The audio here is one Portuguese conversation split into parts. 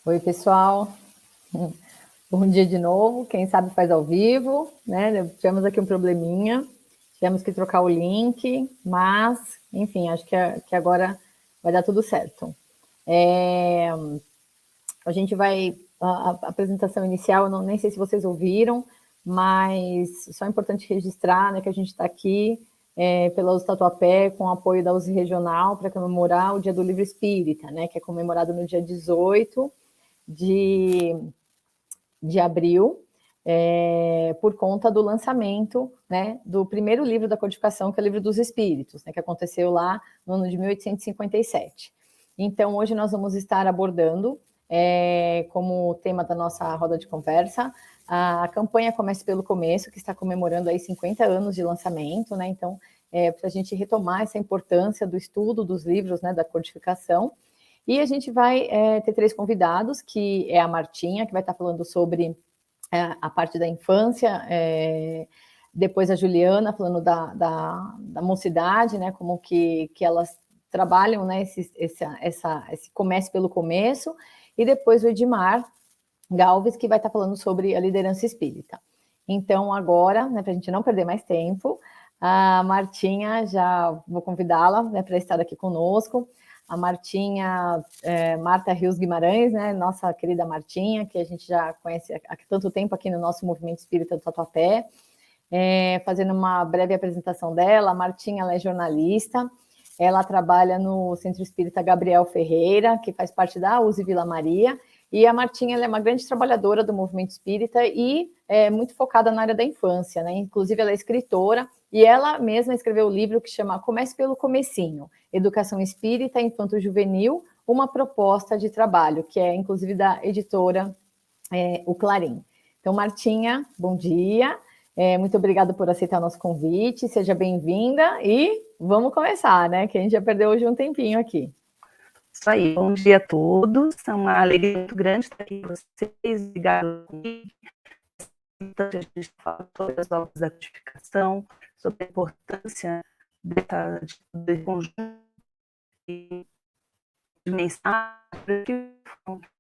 Oi, pessoal. Bom dia de novo. Quem sabe faz ao vivo, né? Tivemos aqui um probleminha, tivemos que trocar o link, mas, enfim, acho que agora vai dar tudo certo. A gente vai. A apresentação inicial, eu nem sei se vocês ouviram, mas só é importante registrar, né, que a gente está aqui pela USP Tatuapé, com o apoio da USP Regional, para comemorar o Dia do Livro Espírita, né, que é comemorado no dia 18 de abril, por conta do lançamento, né, do primeiro livro da codificação, que é o Livro dos Espíritos, né, que aconteceu lá no ano de 1857. Então, hoje nós vamos estar abordando, como tema da nossa roda de conversa, a campanha Comece pelo Começo, que está comemorando aí 50 anos de lançamento, né, então, para a gente retomar essa importância do estudo dos livros, né, da codificação. E a gente vai ter 3 convidados, que é a Martinha, que vai estar falando sobre a parte da infância, depois a Juliana falando da mocidade, né, como que elas trabalham, né, esse comece pelo começo, e depois o Edmar Galves, que vai estar falando sobre a liderança espírita. Então, agora, né, para a gente não perder mais tempo, a Martinha, já vou convidá-la, né, para estar aqui conosco. A Martinha, Marta Rios Guimarães, né, nossa querida Martinha, que a gente já conhece há tanto tempo aqui no nosso movimento espírita do Tatuapé. Fazendo uma breve apresentação dela, a Martinha, ela é jornalista, ela trabalha no Centro Espírita Gabriel Ferreira, que faz parte da USE Vila Maria, e a Martinha, ela é uma grande trabalhadora do movimento espírita e é muito focada na área da infância, né? Inclusive, ela é escritora e ela mesma escreveu um livro que chama Comece pelo Comecinho, Educação Espírita Infanto-Juvenil, uma proposta de trabalho, que é inclusive da editora o Clarim. Então, Martinha, bom dia. Muito obrigada por aceitar o nosso convite, seja bem-vinda e vamos começar, né? Que a gente já perdeu hoje um tempinho aqui. Isso aí, bom dia a todos, é uma alegria muito grande estar aqui com vocês, obrigado comigo. A gente fala sobre as obras da codificação, sobre a importância desse conjunto de mensagens que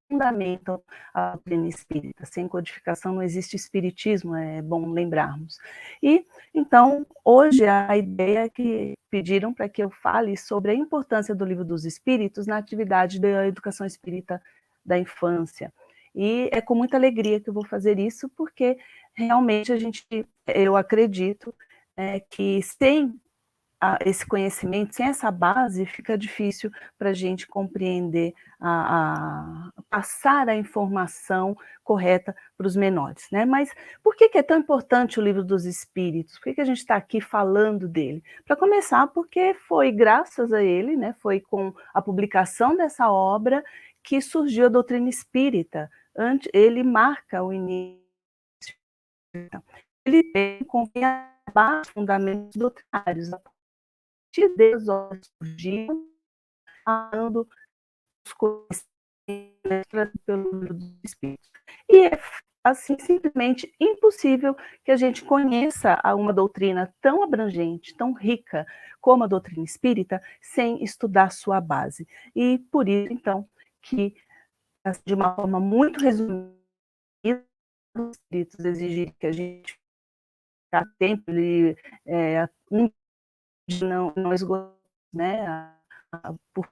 fundamentam a doutrina espírita. Sem codificação não existe espiritismo, é bom lembrarmos. E, então, hoje a ideia é que pediram para que eu fale sobre a importância do Livro dos Espíritos na atividade da educação espírita da infância. E é com muita alegria que eu vou fazer isso, porque realmente eu acredito que sem esse conhecimento, sem essa base, fica difícil para a gente compreender, passar a informação correta para os menores, né? Mas por que é tão importante o Livro dos Espíritos? Por que a gente está aqui falando dele? Para começar, porque foi graças a ele, né, foi com a publicação dessa obra que surgiu a doutrina espírita. Ele marca o início. Ele vem com base fundamentos doutrinários. De Deus surgiram, falando os conhecimentos pelo Espírito. E é assim simplesmente impossível que a gente conheça uma doutrina tão abrangente, tão rica como a doutrina espírita, sem estudar sua base. E por isso, então, que de uma forma muito resumida, os espíritos exigem que a gente fique tempo, não esgotar, né, por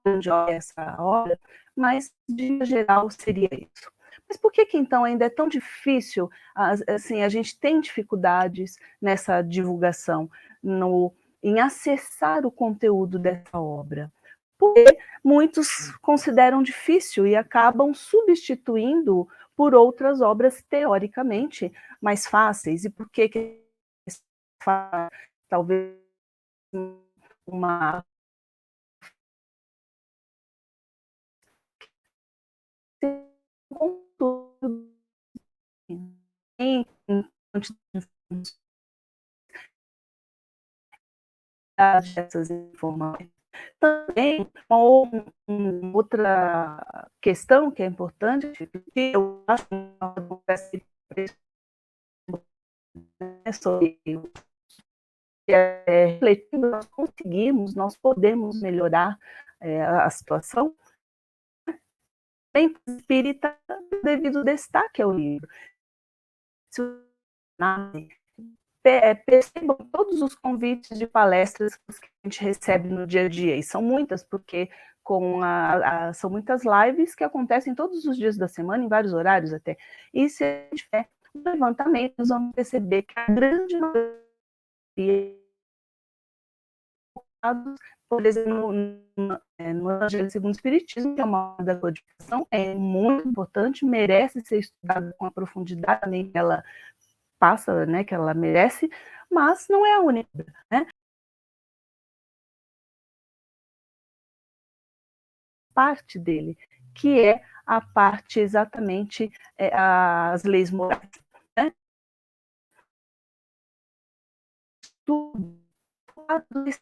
onde olha essa obra, mas de geral seria isso. Mas por que então ainda é tão difícil, assim, a gente tem dificuldades nessa divulgação, em acessar o conteúdo dessa obra? Porque muitos consideram difícil e acabam substituindo por outras obras teoricamente mais fáceis. E por que talvez uma essas informações. Também, uma outra questão que é importante, que eu acho refletindo, nós podemos melhorar a situação, espírita, devido destaque ao livro. Percebam todos os convites de palestras que a gente recebe no dia a dia, e são muitas, porque são muitas lives que acontecem todos os dias da semana, em vários horários até. E se a gente tiver um levantamento, nós vamos perceber que a grande maioria, por exemplo, no Evangelho segundo o Espiritismo, que é uma obra da codificação, é muito importante, merece ser estudada com a profundidade também que ela passa, né, que ela merece, mas não é a única, né? Parte dele, que é a parte exatamente as leis morais, né? Tudo esse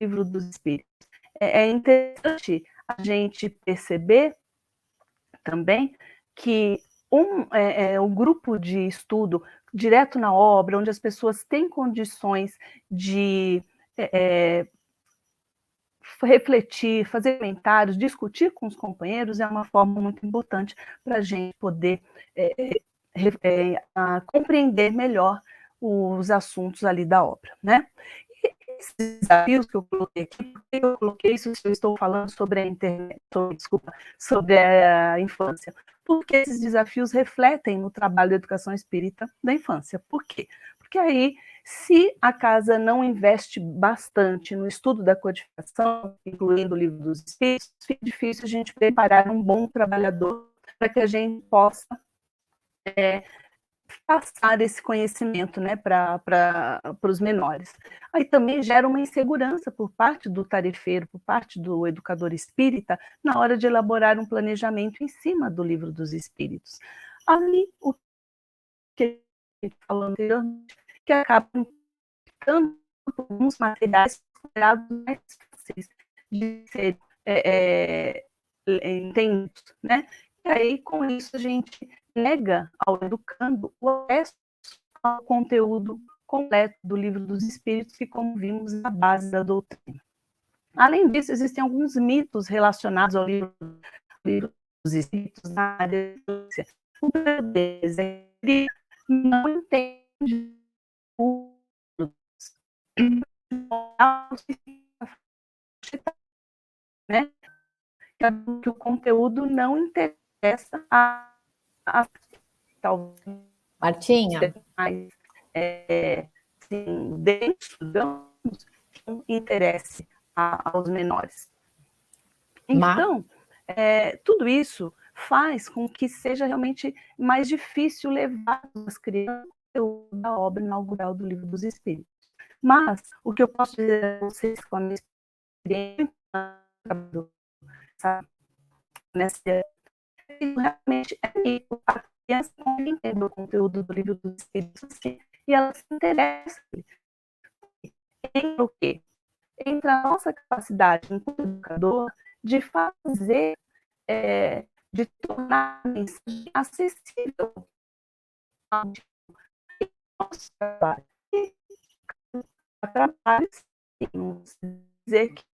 livro dos Espíritos. É interessante a gente perceber também que um grupo de estudo direto na obra, onde as pessoas têm condições de refletir, fazer comentários, discutir com os companheiros, é uma forma muito importante para a gente poder compreender melhor os assuntos ali da obra, né? E esses desafios que eu coloquei aqui, por que eu coloquei isso se eu estou falando sobre a internet, sobre a infância? Porque esses desafios refletem no trabalho da educação espírita da infância. Por quê? Porque aí, se a casa não investe bastante no estudo da codificação, incluindo o livro dos espíritos, fica difícil a gente preparar um bom trabalhador para que a gente possa passar esse conhecimento, né, para os menores. Aí também gera uma insegurança por parte do tarefeiro, por parte do educador espírita, na hora de elaborar um planejamento em cima do livro dos espíritos. Ali, o que eu falou anteriormente, que acaba ficando alguns materiais considerados mais fáceis de ser entendidos, né? E aí, com isso, a gente nega ao educando o acesso ao conteúdo completo do livro dos Espíritos, que, como vimos, é a base da doutrina. Além disso, existem alguns mitos relacionados ao livro dos Espíritos na área da ciência. O ele não entende o né? Que o conteúdo não interessa talvez Martinha, mais assim, denso, digamos, que não interesse aos menores. Então, tudo isso faz com que seja realmente mais difícil levar as crianças da obra inaugural do Livro dos Espíritos. Mas o que eu posso dizer a vocês com a minha experiência, sabe, realmente é isso. A criança não entende o conteúdo do Livro dos Espíritos e ela se interessa. Entra o quê? Entra a nossa capacidade enquanto educador de fazer, de tornar a mensagem acessível ao nosso trabalho. E trabalho, dizer que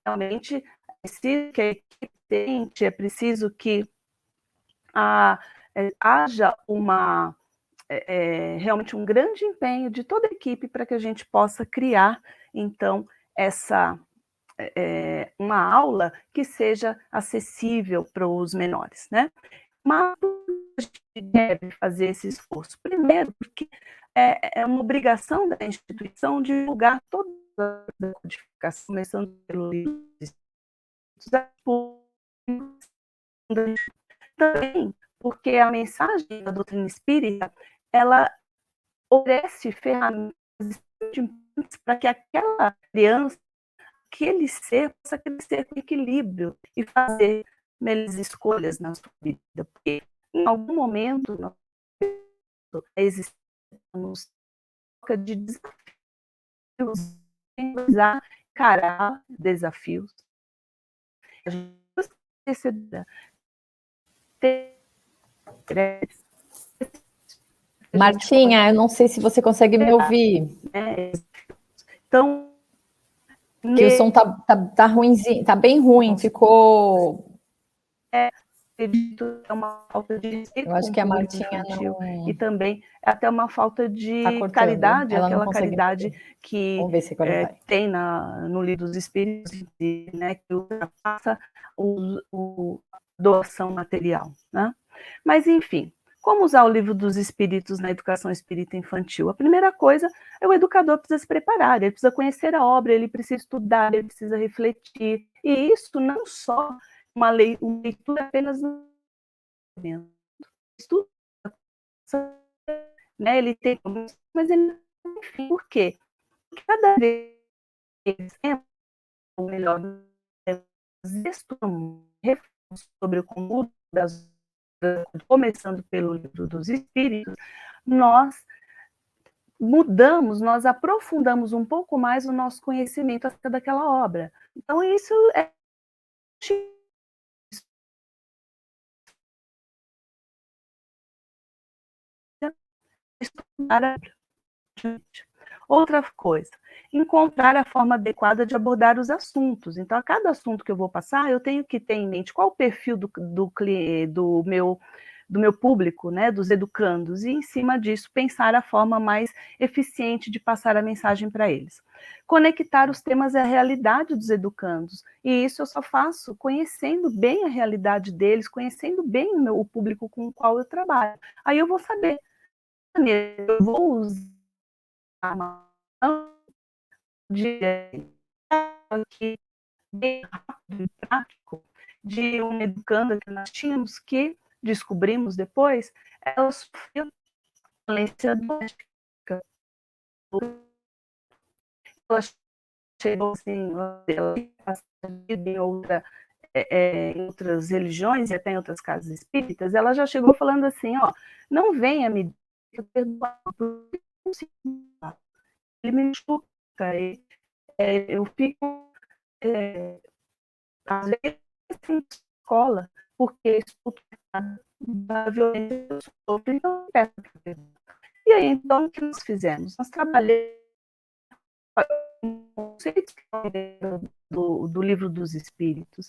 realmente é preciso que a equipe tente, é preciso que haja realmente um grande empenho de toda a equipe para que a gente possa criar, então, uma aula que seja acessível para os menores, né? Mas a gente deve fazer esse esforço. Primeiro, porque é uma obrigação da instituição divulgar toda a codificação, começando pelo livro também, porque a mensagem da doutrina espírita, ela oferece ferramentas para que aquela criança, aquele ser, possa crescer com equilíbrio e fazer melhores escolhas na sua vida. Porque em algum momento nós existimos de desafios, encarar desafios. A gente precisa ter Martinha, eu não sei se você consegue me ouvir. Então, Que o som tá ruimzinho, tá bem ruim, ficou... Acredito que é uma falta de respeito Eu acho com que o a público Martinha infantil não... e também até uma falta Tá de cortando, caridade, ela não aquela consegue caridade entender. que Vamos ver se agora vai. tem no Livro dos Espíritos, né, que ultrapassa a doação material, né? Mas, enfim, como usar o Livro dos Espíritos na educação espírita infantil? A primeira coisa é o educador precisa se preparar, ele precisa conhecer a obra, ele precisa estudar, ele precisa refletir, e isso não só uma leitura apenas no estudo, né? Ele tem, mas ele, enfim, por quê? Porque cada vez ou melhor, sobre o conteúdo das, começando pelo Livro dos Espíritos, nós mudamos, nós aprofundamos um pouco mais o nosso conhecimento acerca daquela obra. Então, isso é estudar. Outra coisa, encontrar a forma adequada de abordar os assuntos. Então, a cada assunto que eu vou passar, eu tenho que ter em mente qual o perfil do meu público, né, dos educandos, e em cima disso pensar a forma mais eficiente de passar a mensagem para eles. Conectar os temas à realidade dos educandos, e isso eu só faço conhecendo bem a realidade deles, conhecendo bem o público com o qual eu trabalho. Aí eu vou saber, eu vou usar uma de aqui bem rápido e prático de uma educanda que nós tínhamos que descobrimos depois, ela sofreu violência doméstica. Ela chegou assim, ela em em outras religiões e até em outras casas espíritas, ela já chegou falando assim, ó, não venha me perdoar, porque ele me machuca, eu fico às vezes em escola, porque estou da violência que eu sofro, então eu peço perdão. E aí, então, o que nós fizemos? Nós trabalhamos conceitos do Livro dos Espíritos,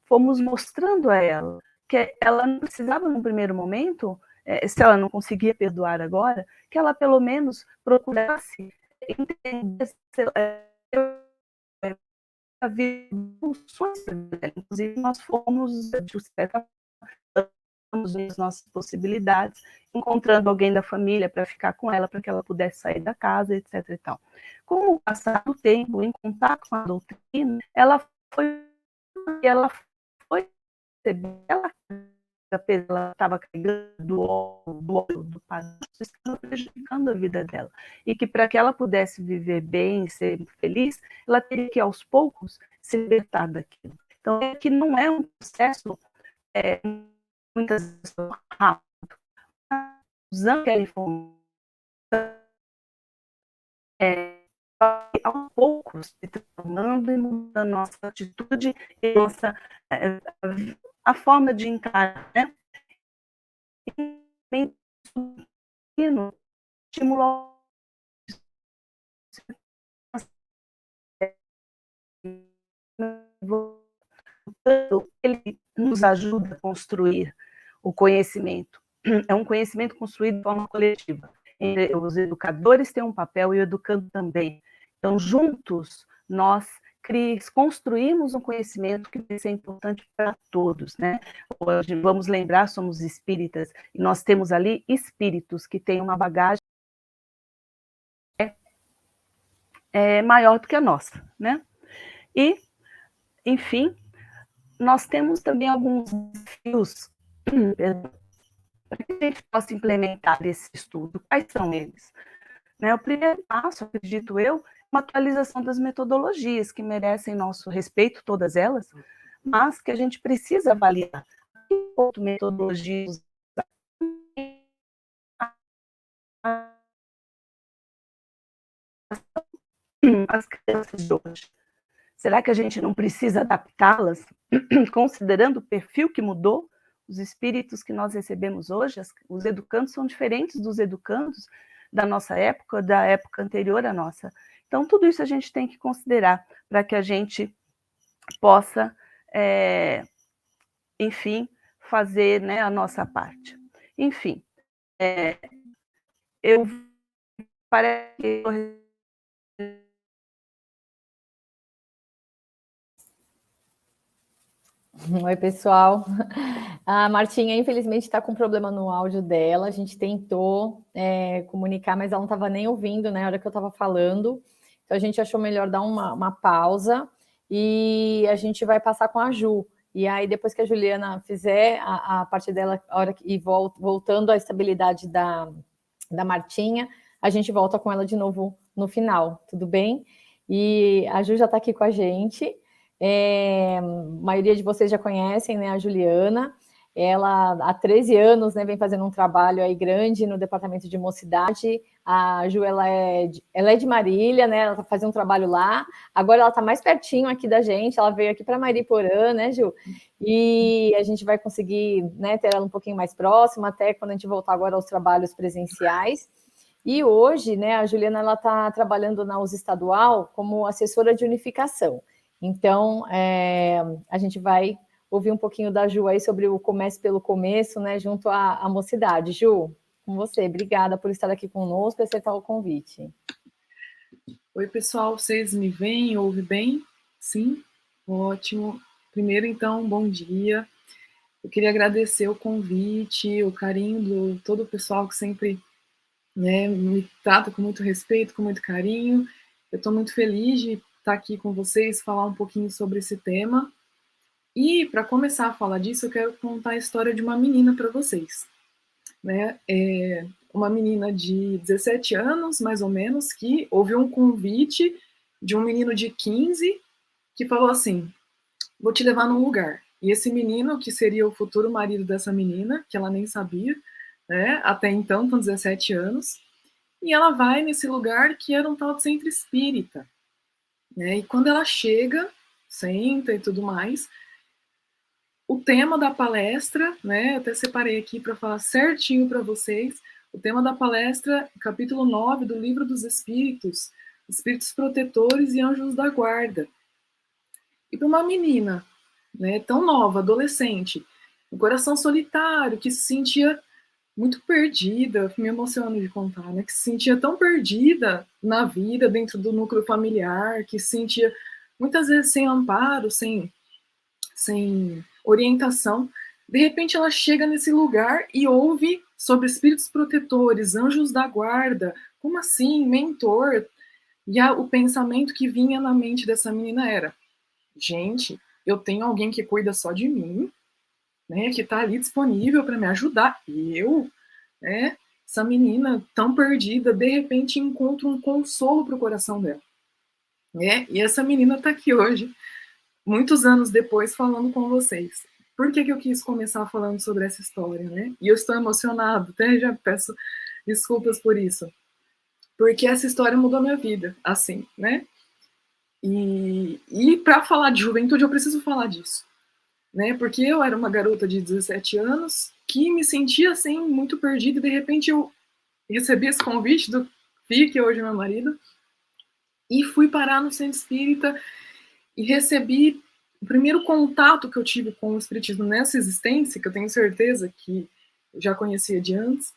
fomos mostrando a ela que ela não precisava, no primeiro momento, se ela não conseguia perdoar agora, que ela pelo menos procurasse entender funções, inclusive nós fomos, de certa forma, as nossas possibilidades, encontrando alguém da família para ficar com ela, para que ela pudesse sair da casa, etc. E tal. Com o passar do tempo, em contato com a doutrina, ela foi ela estava carregando do óleo do padrasto, estava prejudicando a vida dela. E que para que ela pudesse viver bem, ser feliz, ela teria que, aos poucos, se libertar daquilo. Então, é que não é um processo muitas vezes rápido. Usando aquela informação, aos poucos, se transformando e mudando a nossa atitude e a forma de encarar, né? Estimular ele nos ajuda a construir o conhecimento. É um conhecimento construído de forma coletiva. Os educadores têm um papel e o educando também. Então, juntos, nós construímos um conhecimento que vai ser importante para todos, né? Hoje, vamos lembrar, somos espíritas, e nós temos ali espíritos que têm uma bagagem maior do que a nossa, né? E, enfim, nós temos também alguns desafios para que a gente possa implementar esse estudo. Quais são eles? Né, o primeiro passo, acredito eu, é uma atualização das metodologias, que merecem nosso respeito, todas elas, mas que a gente precisa avaliar. Que outra metodologia as crianças de hoje? Será que a gente não precisa adaptá-las, considerando o perfil que mudou? Os espíritos que nós recebemos hoje, os educandos são diferentes dos educandos da nossa época, da época anterior à nossa. Então, tudo isso a gente tem que considerar para que a gente possa, enfim, fazer, né, a nossa parte. Enfim, eu parece que Oi, pessoal. A Martinha, infelizmente, está com problema no áudio dela. A gente tentou comunicar, mas ela não estava nem ouvindo, né, na hora que eu estava falando. Então, a gente achou melhor dar uma pausa e a gente vai passar com a Ju. E aí, depois que a Juliana fizer a parte dela, e voltando à estabilidade da Martinha, a gente volta com ela de novo no final, tudo bem? E a Ju já está aqui com a gente. A maioria de vocês já conhecem, né, a Juliana. Ela, há 13 anos, né, vem fazendo um trabalho aí grande no departamento de mocidade. A Ju, ela é de Marília, né, ela faz um trabalho lá. Agora ela está mais pertinho aqui da gente, ela veio aqui para Mariporã, né, Ju? E a gente vai conseguir, né, ter ela um pouquinho mais próxima, até quando a gente voltar agora aos trabalhos presenciais. E hoje, né, a Juliana, ela está trabalhando na USA Estadual como assessora de unificação. Então, a gente vai ouvir um pouquinho da Ju aí sobre o Comece pelo Começo, né, junto à mocidade. Ju, com você. Obrigada por estar aqui conosco e aceitar o convite. Oi, pessoal, vocês me veem, ouvem bem? Sim? Ótimo. Primeiro, então, bom dia. Eu queria agradecer o convite, o carinho de todo o pessoal que sempre, né, me trata com muito respeito, com muito carinho. Eu estou muito feliz de estar aqui com vocês, falar um pouquinho sobre esse tema. E, para começar a falar disso, eu quero contar a história de uma menina para vocês. Né? Uma menina de 17 anos, mais ou menos, que ouviu um convite de um menino de 15 que falou assim: vou te levar num lugar. E esse menino, que seria o futuro marido dessa menina, que ela nem sabia, né? Até então, com 17 anos, e ela vai nesse lugar que era um tal de centro espírita. Né? E quando ela chega, senta e tudo mais, o tema da palestra, né, até separei aqui para falar certinho para vocês, o tema da palestra, capítulo 9 do Livro dos Espíritos, Espíritos Protetores e Anjos da Guarda. E para uma menina, né, tão nova, adolescente, um coração solitário, que se sentia muito perdida, me emociono de contar, né, que se sentia tão perdida na vida, dentro do núcleo familiar, que se sentia muitas vezes sem amparo, sem orientação, de repente ela chega nesse lugar e ouve sobre espíritos protetores, anjos da guarda, como assim, mentor? E o pensamento que vinha na mente dessa menina era: gente, eu tenho alguém que cuida só de mim, né, que está ali disponível para me ajudar. E eu, né, essa menina tão perdida, de repente encontra um consolo para o coração dela. Né? E essa menina está aqui hoje, muitos anos depois, falando com vocês. Por que eu quis começar falando sobre essa história, né? E eu estou emocionado, até já peço desculpas por isso. Porque essa história mudou minha vida, assim, né? E para falar de juventude, eu preciso falar disso. Né? Porque eu era uma garota de 17 anos que me sentia, assim, muito perdida, e de repente eu recebi esse convite do Fih, que hoje é meu marido, e fui parar no centro espírita e recebi o primeiro contato que eu tive com o espiritismo nessa existência, que eu tenho certeza que eu já conhecia de antes,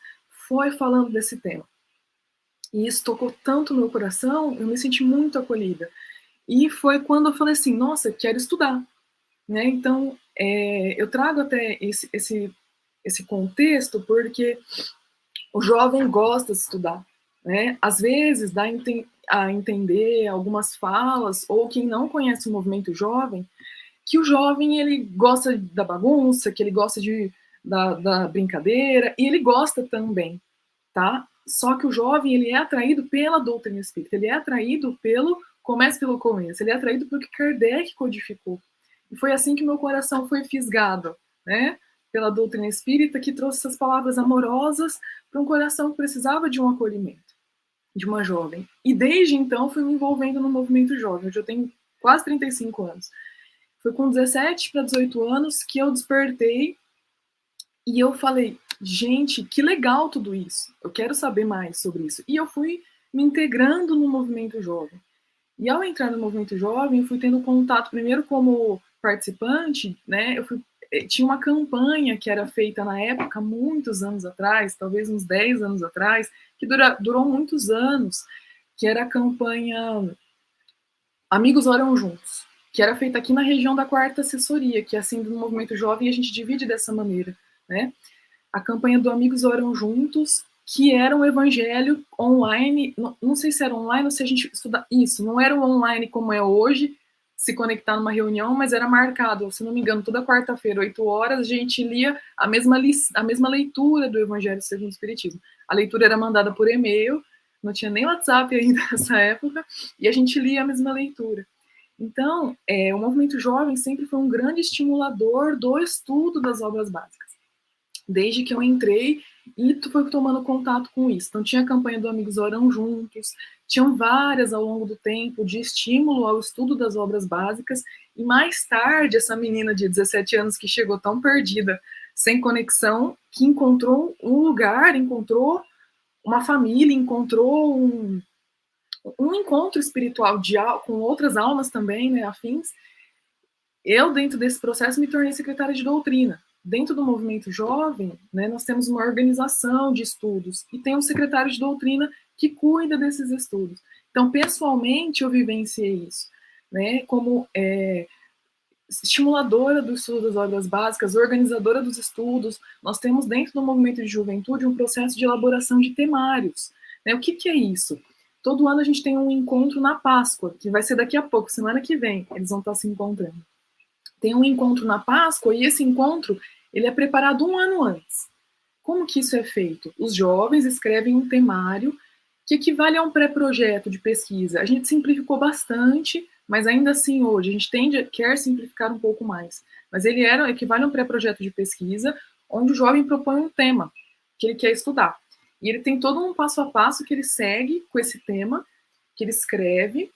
foi falando desse tema. E isso tocou tanto no meu coração, eu me senti muito acolhida. E foi quando eu falei assim: nossa, quero estudar. Né? Então, eu trago até esse contexto porque o jovem gosta de estudar. Né? Às vezes, dá a entender algumas falas, ou quem não conhece o movimento jovem, que o jovem ele gosta da bagunça, que ele gosta da brincadeira, e ele gosta também, tá? Só que o jovem ele é atraído pela doutrina espírita, ele é atraído comece pelo começo, ele é atraído pelo que Kardec codificou. E foi assim que meu coração foi fisgado, né? Pela doutrina espírita, que trouxe essas palavras amorosas para um coração que precisava de um acolhimento, de uma jovem. E desde então fui me envolvendo no movimento jovem. Hoje eu tenho quase 35 anos. Foi com 17 para 18 anos que eu despertei e eu falei: gente, que legal tudo isso. Eu quero saber mais sobre isso. E eu fui me integrando no movimento jovem. E ao entrar no movimento jovem, eu fui tendo contato primeiro como participante, né? Tinha uma campanha que era feita na época, muitos anos atrás, talvez uns 10 anos atrás, que durou muitos anos, que era a campanha Amigos Oram Juntos, que era feita aqui na região da 4ª Assessoria, que assim, no movimento jovem a gente divide dessa maneira, né? A campanha do Amigos Oram Juntos, que era um evangelho online, não sei se era online ou se a gente estuda isso, não era o online como é hoje, se conectar numa reunião, mas era marcado, se não me engano, toda quarta-feira, 8 horas, a gente lia a mesma leitura do Evangelho segundo o Espiritismo. A leitura era mandada por e-mail, não tinha nem WhatsApp ainda nessa época, e a gente lia a mesma leitura. Então, o movimento jovem sempre foi um grande estimulador do estudo das obras básicas. Desde que eu entrei e fui tomando contato com isso. Então, tinha a campanha do Amigos Oram Juntos, tinham várias ao longo do tempo de estímulo ao estudo das obras básicas, e mais tarde, essa menina de 17 anos que chegou tão perdida, sem conexão, que encontrou um lugar, encontrou uma família, encontrou um encontro espiritual com outras almas também, né, afins. Eu, dentro desse processo, me tornei secretária de doutrina. Dentro do movimento jovem, né, nós temos uma organização de estudos e tem um secretário de doutrina que cuida desses estudos. Então, pessoalmente, eu vivenciei isso, né, como estimuladora do estudo das obras básicas, organizadora dos estudos. Nós temos dentro do movimento de juventude um processo de elaboração de temários. Né? O que é isso? Todo ano a gente tem um encontro na Páscoa, que vai ser daqui a pouco, semana que vem, eles vão estar se encontrando. Tem um encontro na Páscoa e esse encontro ele é preparado um ano antes. Como que isso é feito? Os jovens escrevem um temário que equivale a um pré-projeto de pesquisa. A gente simplificou bastante, mas ainda assim hoje a gente quer simplificar um pouco mais. Mas ele equivale a um pré-projeto de pesquisa onde o jovem propõe um tema que ele quer estudar. E ele tem todo um passo a passo que ele segue com esse tema, que ele escreve,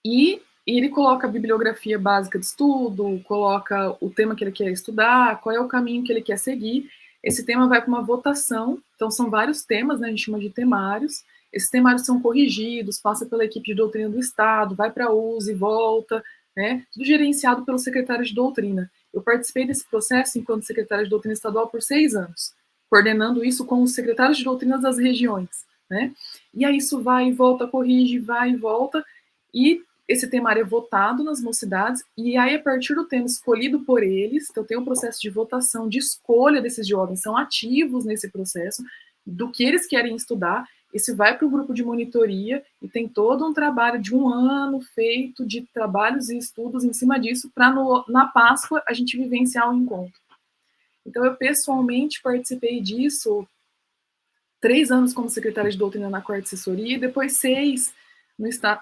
e ele coloca a bibliografia básica de estudo, coloca o tema que ele quer estudar, qual é o caminho que ele quer seguir. Esse tema vai para uma votação, então são vários temas, né, a gente chama de temários. Esses temários são corrigidos, passa pela equipe de doutrina do Estado, vai para a USE, volta, né, tudo gerenciado pelo secretário de doutrina. Eu participei desse processo enquanto secretária de doutrina estadual por 6 anos, coordenando isso com os secretários de doutrina das regiões, né, e aí isso vai e volta, corrige, vai e volta, e esse temário é votado nas mocidades, e aí, a partir do tema escolhido por eles, então tem um processo de votação, de escolha desses jovens, são ativos nesse processo, do que eles querem estudar, esse vai para o grupo de monitoria, e tem todo um trabalho de um ano feito de trabalhos e estudos em cima disso, para na Páscoa a gente vivenciar o encontro. Então, eu pessoalmente participei disso 3 anos como secretária de doutrina na 4ª Assessoria, e depois 6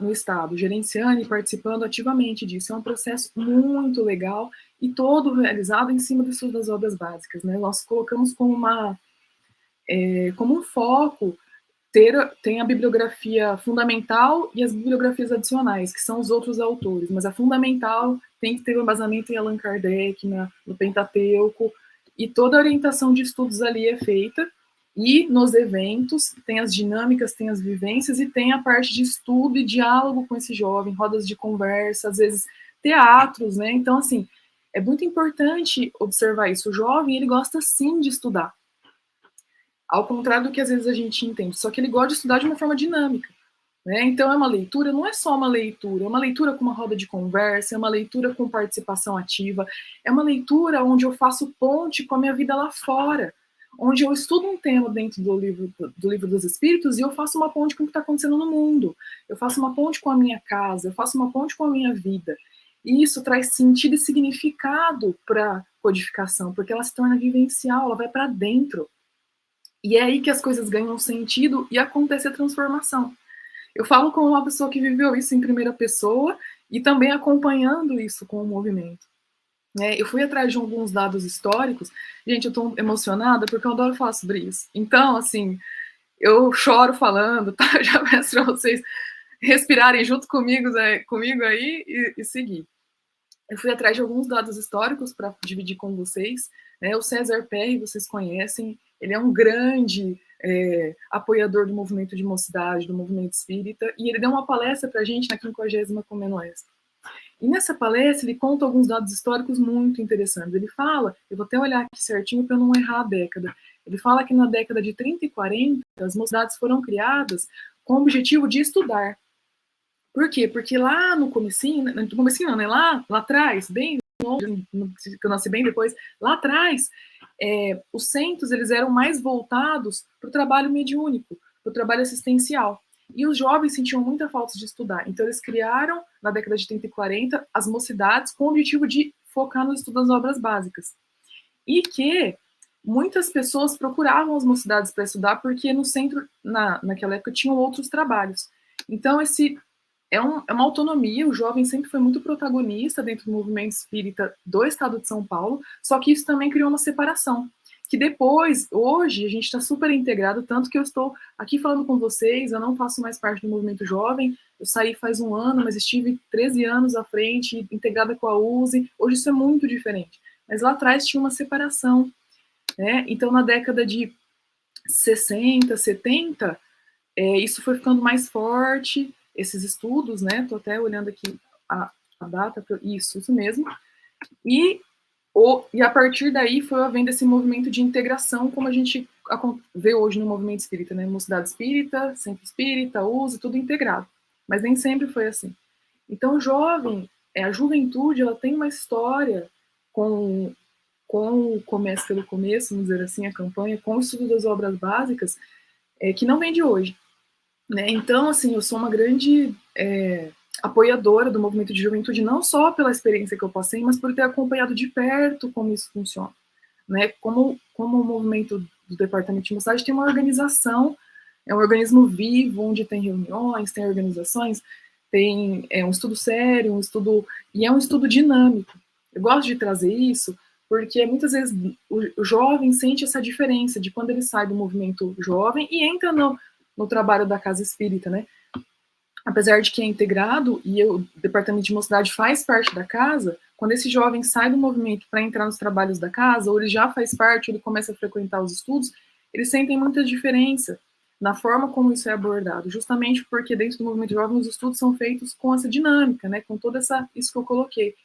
no Estado, gerenciando e participando ativamente disso. É um processo muito legal e todo realizado em cima do estudo das obras básicas. Né? Nós colocamos como um foco tem a bibliografia fundamental e as bibliografias adicionais, que são os outros autores, mas a fundamental tem que ter um embasamento em Allan Kardec, no Pentateuco, e toda a orientação de estudos ali é feita. E nos eventos tem as dinâmicas, tem as vivências e tem a parte de estudo e diálogo com esse jovem, rodas de conversa, às vezes teatros, né? Então, assim, é muito importante observar isso. O jovem, ele gosta sim de estudar. Ao contrário do que às vezes a gente entende, só que ele gosta de estudar de uma forma dinâmica. Né? Então, é uma leitura, não é só uma leitura, é uma leitura com uma roda de conversa, é uma leitura com participação ativa, é uma leitura onde eu faço ponte com a minha vida lá fora, onde eu estudo um tema dentro do livro dos Espíritos e eu faço uma ponte com o que está acontecendo no mundo, eu faço uma ponte com a minha casa, eu faço uma ponte com a minha vida. E isso traz sentido e significado para a codificação, porque ela se torna vivencial, ela vai para dentro. E é aí que as coisas ganham sentido e acontece a transformação. Eu falo como uma pessoa que viveu isso em primeira pessoa e também acompanhando isso com o movimento. Eu fui atrás de alguns dados históricos. Gente, eu estou emocionada porque eu adoro falar sobre isso. Então, assim, eu choro falando, tá? Já peço para vocês respirarem junto comigo aí e seguir. Eu fui atrás de alguns dados históricos para dividir com vocês. O César Perry, vocês conhecem, ele é um grande apoiador do movimento de mocidade, do movimento espírita, e ele deu uma palestra para a gente na 50ª Comenoeste. E nessa palestra ele conta alguns dados históricos muito interessantes. Ele fala, eu vou até olhar aqui certinho para não errar a década, ele fala que na década de 30 e 40, as mocidades foram criadas com o objetivo de estudar. Por quê? Porque lá no comecinho não, né? Lá atrás, bem que eu nasci bem depois, lá atrás, os centros eles eram mais voltados para o trabalho mediúnico, para o trabalho assistencial. E os jovens sentiam muita falta de estudar. Então, eles criaram, na década de 30 e 40, as mocidades com o objetivo de focar no estudo das obras básicas. E que muitas pessoas procuravam as mocidades para estudar, porque no centro, naquela época, tinham outros trabalhos. Então, é uma autonomia, o jovem sempre foi muito protagonista dentro do movimento espírita do estado de São Paulo, só que isso também criou uma separação, que depois, hoje, a gente está super integrado, tanto que eu estou aqui falando com vocês, eu não faço mais parte do movimento jovem, eu saí faz 1 ano, mas estive 13 anos à frente, integrada com a USE, hoje isso é muito diferente, mas lá atrás tinha uma separação, né? Então na década de 60, 70, isso foi ficando mais forte, esses estudos, né? Estou até olhando aqui a data, isso mesmo. E a partir daí foi havendo esse movimento de integração, como a gente vê hoje no movimento espírita, né? Mocidade espírita, centro espírita, USE, tudo integrado. Mas nem sempre foi assim. Então, o jovem, a juventude, ela tem uma história com o Começa pelo Começo, vamos dizer assim, a campanha, com o estudo das obras básicas, que não vem de hoje. Né? Então, assim, eu sou uma grande apoiadora do movimento de juventude, não só pela experiência que eu passei, mas por ter acompanhado de perto como isso funciona. Né? Como o movimento do Departamento de Mocidade tem uma organização, é um organismo vivo, onde tem reuniões, tem organizações, tem um estudo sério, e é um estudo dinâmico. Eu gosto de trazer isso, porque muitas vezes o jovem sente essa diferença de quando ele sai do movimento jovem e entra no trabalho da casa espírita, né? Apesar de que é integrado e o departamento de mocidade faz parte da casa, quando esse jovem sai do movimento para entrar nos trabalhos da casa, ou ele já faz parte, ou ele começa a frequentar os estudos, eles sentem muita diferença na forma como isso é abordado, justamente porque dentro do movimento jovem os estudos são feitos com essa dinâmica, né, com toda isso que eu coloquei.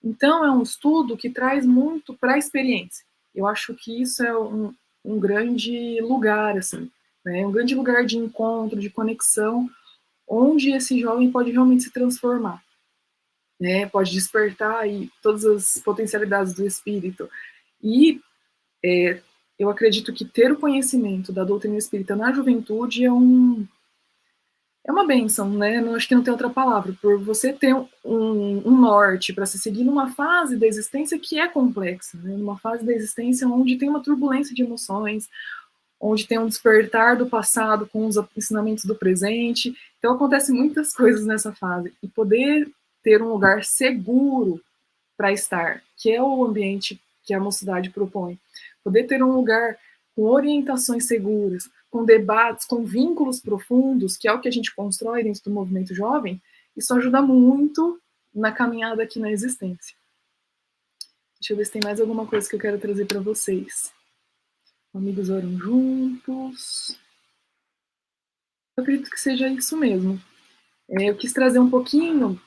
Então é um estudo que traz muito para a experiência. Eu acho que isso é um grande lugar, assim, né, um grande lugar de encontro, de conexão, onde esse jovem pode realmente se transformar, né? Pode despertar aí todas as potencialidades do espírito. E eu acredito que ter o conhecimento da doutrina espírita na juventude é uma bênção, né? Não, acho que não tem outra palavra, por você ter um norte para se seguir numa fase da existência que é complexa, né? Numa fase da existência onde tem uma turbulência de emoções, onde tem um despertar do passado com os ensinamentos do presente. Então, acontecem muitas coisas nessa fase. E poder ter um lugar seguro para estar, que é o ambiente que a mocidade propõe. Poder ter um lugar com orientações seguras, com debates, com vínculos profundos, que é o que a gente constrói dentro do movimento jovem, isso ajuda muito na caminhada aqui na existência. Deixa eu ver se tem mais alguma coisa que eu quero trazer para vocês. Amigos oram juntos. Eu acredito que seja isso mesmo. Eu quis trazer um pouquinho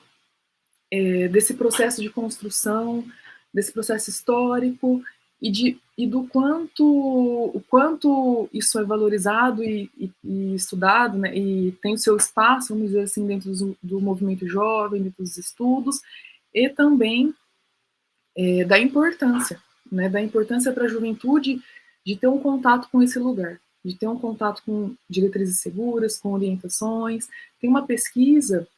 desse processo de construção, desse processo histórico e do o quanto isso é valorizado e estudado, né, e tem o seu espaço, vamos dizer assim, dentro do movimento jovem, dentro dos estudos, e também da importância, né, da importância para a juventude de ter um contato com esse lugar, de ter um contato com diretrizes seguras, com orientações. Tem uma pesquisa,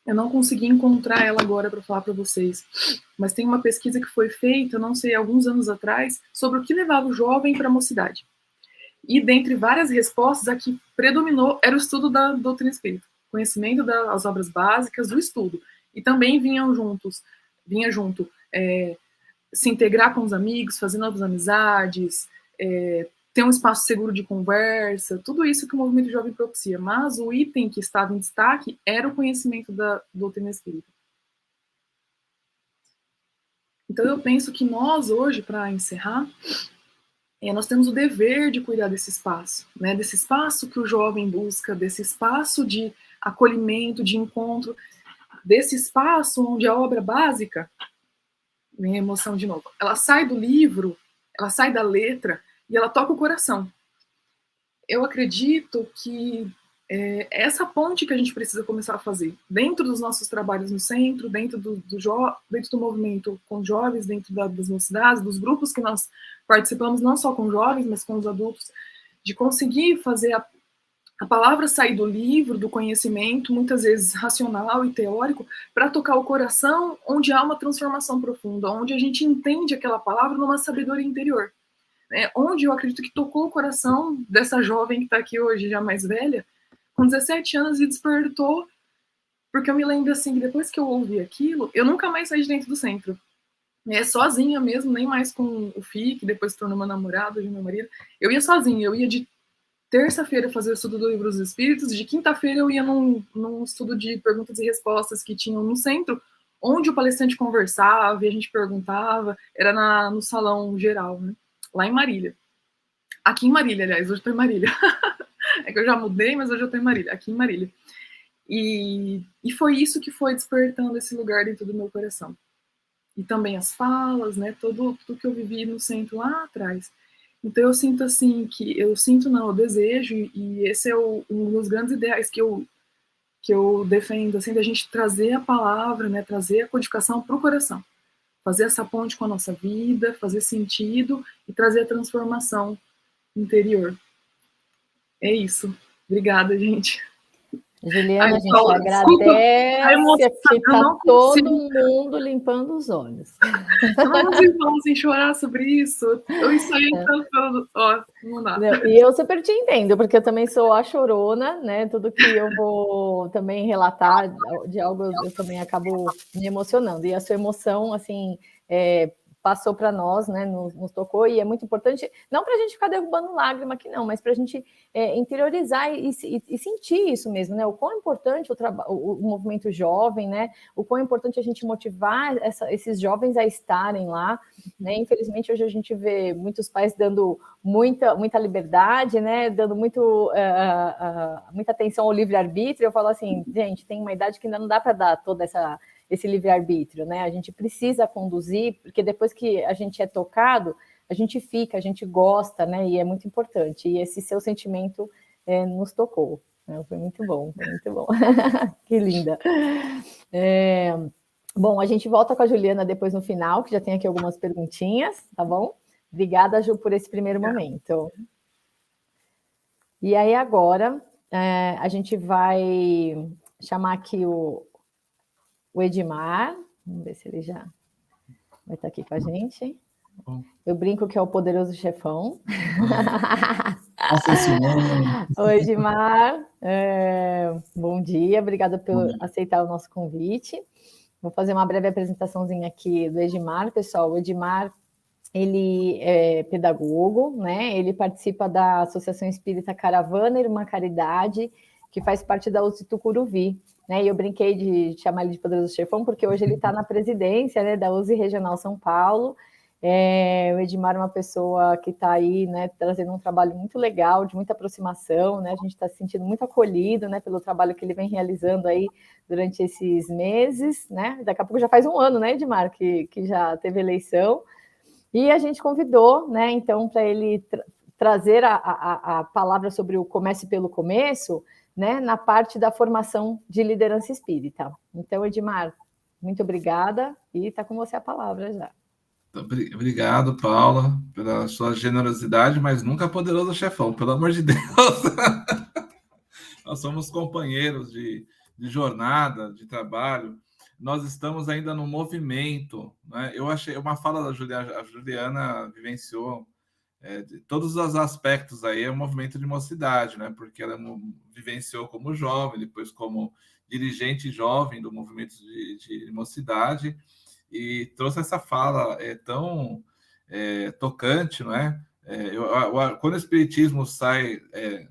eu não consegui encontrar ela agora para falar para vocês, mas tem uma pesquisa que foi feita, não sei, alguns anos atrás, sobre o que levava o jovem para a mocidade. E dentre várias respostas, a que predominou era o estudo da doutrina espírita, conhecimento das obras básicas, do estudo. E também vinha junto se integrar com os amigos, fazer novas amizades, ter um espaço seguro de conversa, tudo isso que o movimento jovem propicia. Mas o item que estava em destaque era o conhecimento da doutrina espírita. Então eu penso que nós hoje, para encerrar, nós temos o dever de cuidar desse espaço, né? Desse espaço que o jovem busca, desse espaço de acolhimento, de encontro, desse espaço onde a obra básica, minha emoção de novo, ela sai do livro, ela sai da letra e ela toca o coração. Eu acredito que essa ponte que a gente precisa começar a fazer dentro dos nossos trabalhos no centro, dentro do movimento com jovens, dentro das mocidades, dos grupos que nós participamos, não só com jovens, mas com os adultos, de conseguir fazer a palavra sair do livro, do conhecimento, muitas vezes racional e teórico, para tocar o coração, onde há uma transformação profunda, onde a gente entende aquela palavra numa sabedoria interior. Onde eu acredito que tocou o coração dessa jovem que está aqui hoje, já mais velha, com 17 anos, e despertou, porque eu me lembro assim, que depois que eu ouvi aquilo, eu nunca mais saí de dentro do centro. Sozinha mesmo, nem mais com o Fih, que depois se tornou meu namorado, de meu marido. Eu ia sozinha, eu ia de terça-feira fazer o estudo do Livro dos Espíritos, de quinta-feira eu ia num estudo de perguntas e respostas que tinham no centro, onde o palestrante conversava e a gente perguntava, era no salão geral, né? Lá em Marília. Aqui em Marília, aliás, hoje estou em Marília. É que eu já mudei, mas hoje eu estou em Marília, aqui em Marília. E foi isso que foi despertando esse lugar dentro do meu coração. E também as falas, né? Tudo que eu vivi no centro lá atrás. Então eu sinto assim, eu desejo, e esse é um dos grandes ideais que eu defendo, assim, da gente trazer a palavra, né? Trazer a codificação para o coração. Fazer essa ponte com a nossa vida, fazer sentido e trazer a transformação interior. É isso. Obrigada, gente. Juliana, a gente agradece, aqui está todo mundo limpando os olhos. Nós vamos chorar sobre isso. Eu ensaiei tanto, não dá. E eu super te entendo, porque eu também sou a chorona, né? Tudo que eu vou também relatar de algo, eu também acabo me emocionando. E a sua emoção, assim, passou para nós, né? Nos tocou, e é muito importante, não para a gente ficar derrubando lágrima aqui, não, mas para a gente interiorizar e sentir isso mesmo, né? O quão importante o movimento jovem, né? O quão importante a gente motivar esses jovens a estarem lá, né? Infelizmente, hoje a gente vê muitos pais dando muita liberdade, né? Dando muita atenção ao livre-arbítrio. Eu falo assim, gente, tem uma idade que ainda não dá para dar toda esse livre-arbítrio, né? A gente precisa conduzir, porque depois que a gente é tocado, a gente fica, a gente gosta, né? E é muito importante. E esse seu sentimento nos tocou. Né? Foi muito bom, foi muito bom. Que linda. Bom, a gente volta com a Juliana depois no final, que já tem aqui algumas perguntinhas, tá bom? Obrigada, Ju, por esse primeiro momento. E aí agora a gente vai chamar aqui o Edmar, vamos ver se ele já vai estar aqui com a gente. Eu brinco que é o poderoso chefão. Oi, Edmar. Bom dia, obrigada por aceitar o nosso convite. Vou fazer uma breve apresentaçãozinha aqui do Edmar, pessoal. O Edmar, ele é pedagogo, né? Ele participa da Associação Espírita Caravana Irmã Caridade, que faz parte da USE Tucuruvi, né? E eu brinquei de chamar ele de poderoso chefão, porque hoje ele está na presidência, né, da USE Regional São Paulo. O Edmar é uma pessoa que está aí, né, trazendo um trabalho muito legal, de muita aproximação, né? A gente está se sentindo muito acolhido, né, pelo trabalho que ele vem realizando aí durante esses meses, né? Daqui a pouco já faz um ano, né, Edmar, que já teve eleição. E a gente convidou, né, então, para ele trazer a palavra sobre o Comece pelo Começo, né, na parte da formação de liderança espírita. Então, Edmar, muito obrigada, e está com você a palavra já. Obrigado, Paula, pela sua generosidade, mas nunca poderoso chefão, pelo amor de Deus. Nós somos companheiros de jornada, de trabalho. Nós estamos ainda no movimento, né? Eu achei uma fala da Juliana, a Juliana vivenciou de todos os aspectos aí, é um movimento de mocidade, né? Porque ela vivenciou como jovem, depois como dirigente jovem do movimento de mocidade, e trouxe essa fala tão tocante, não é? Quando o Espiritismo sai,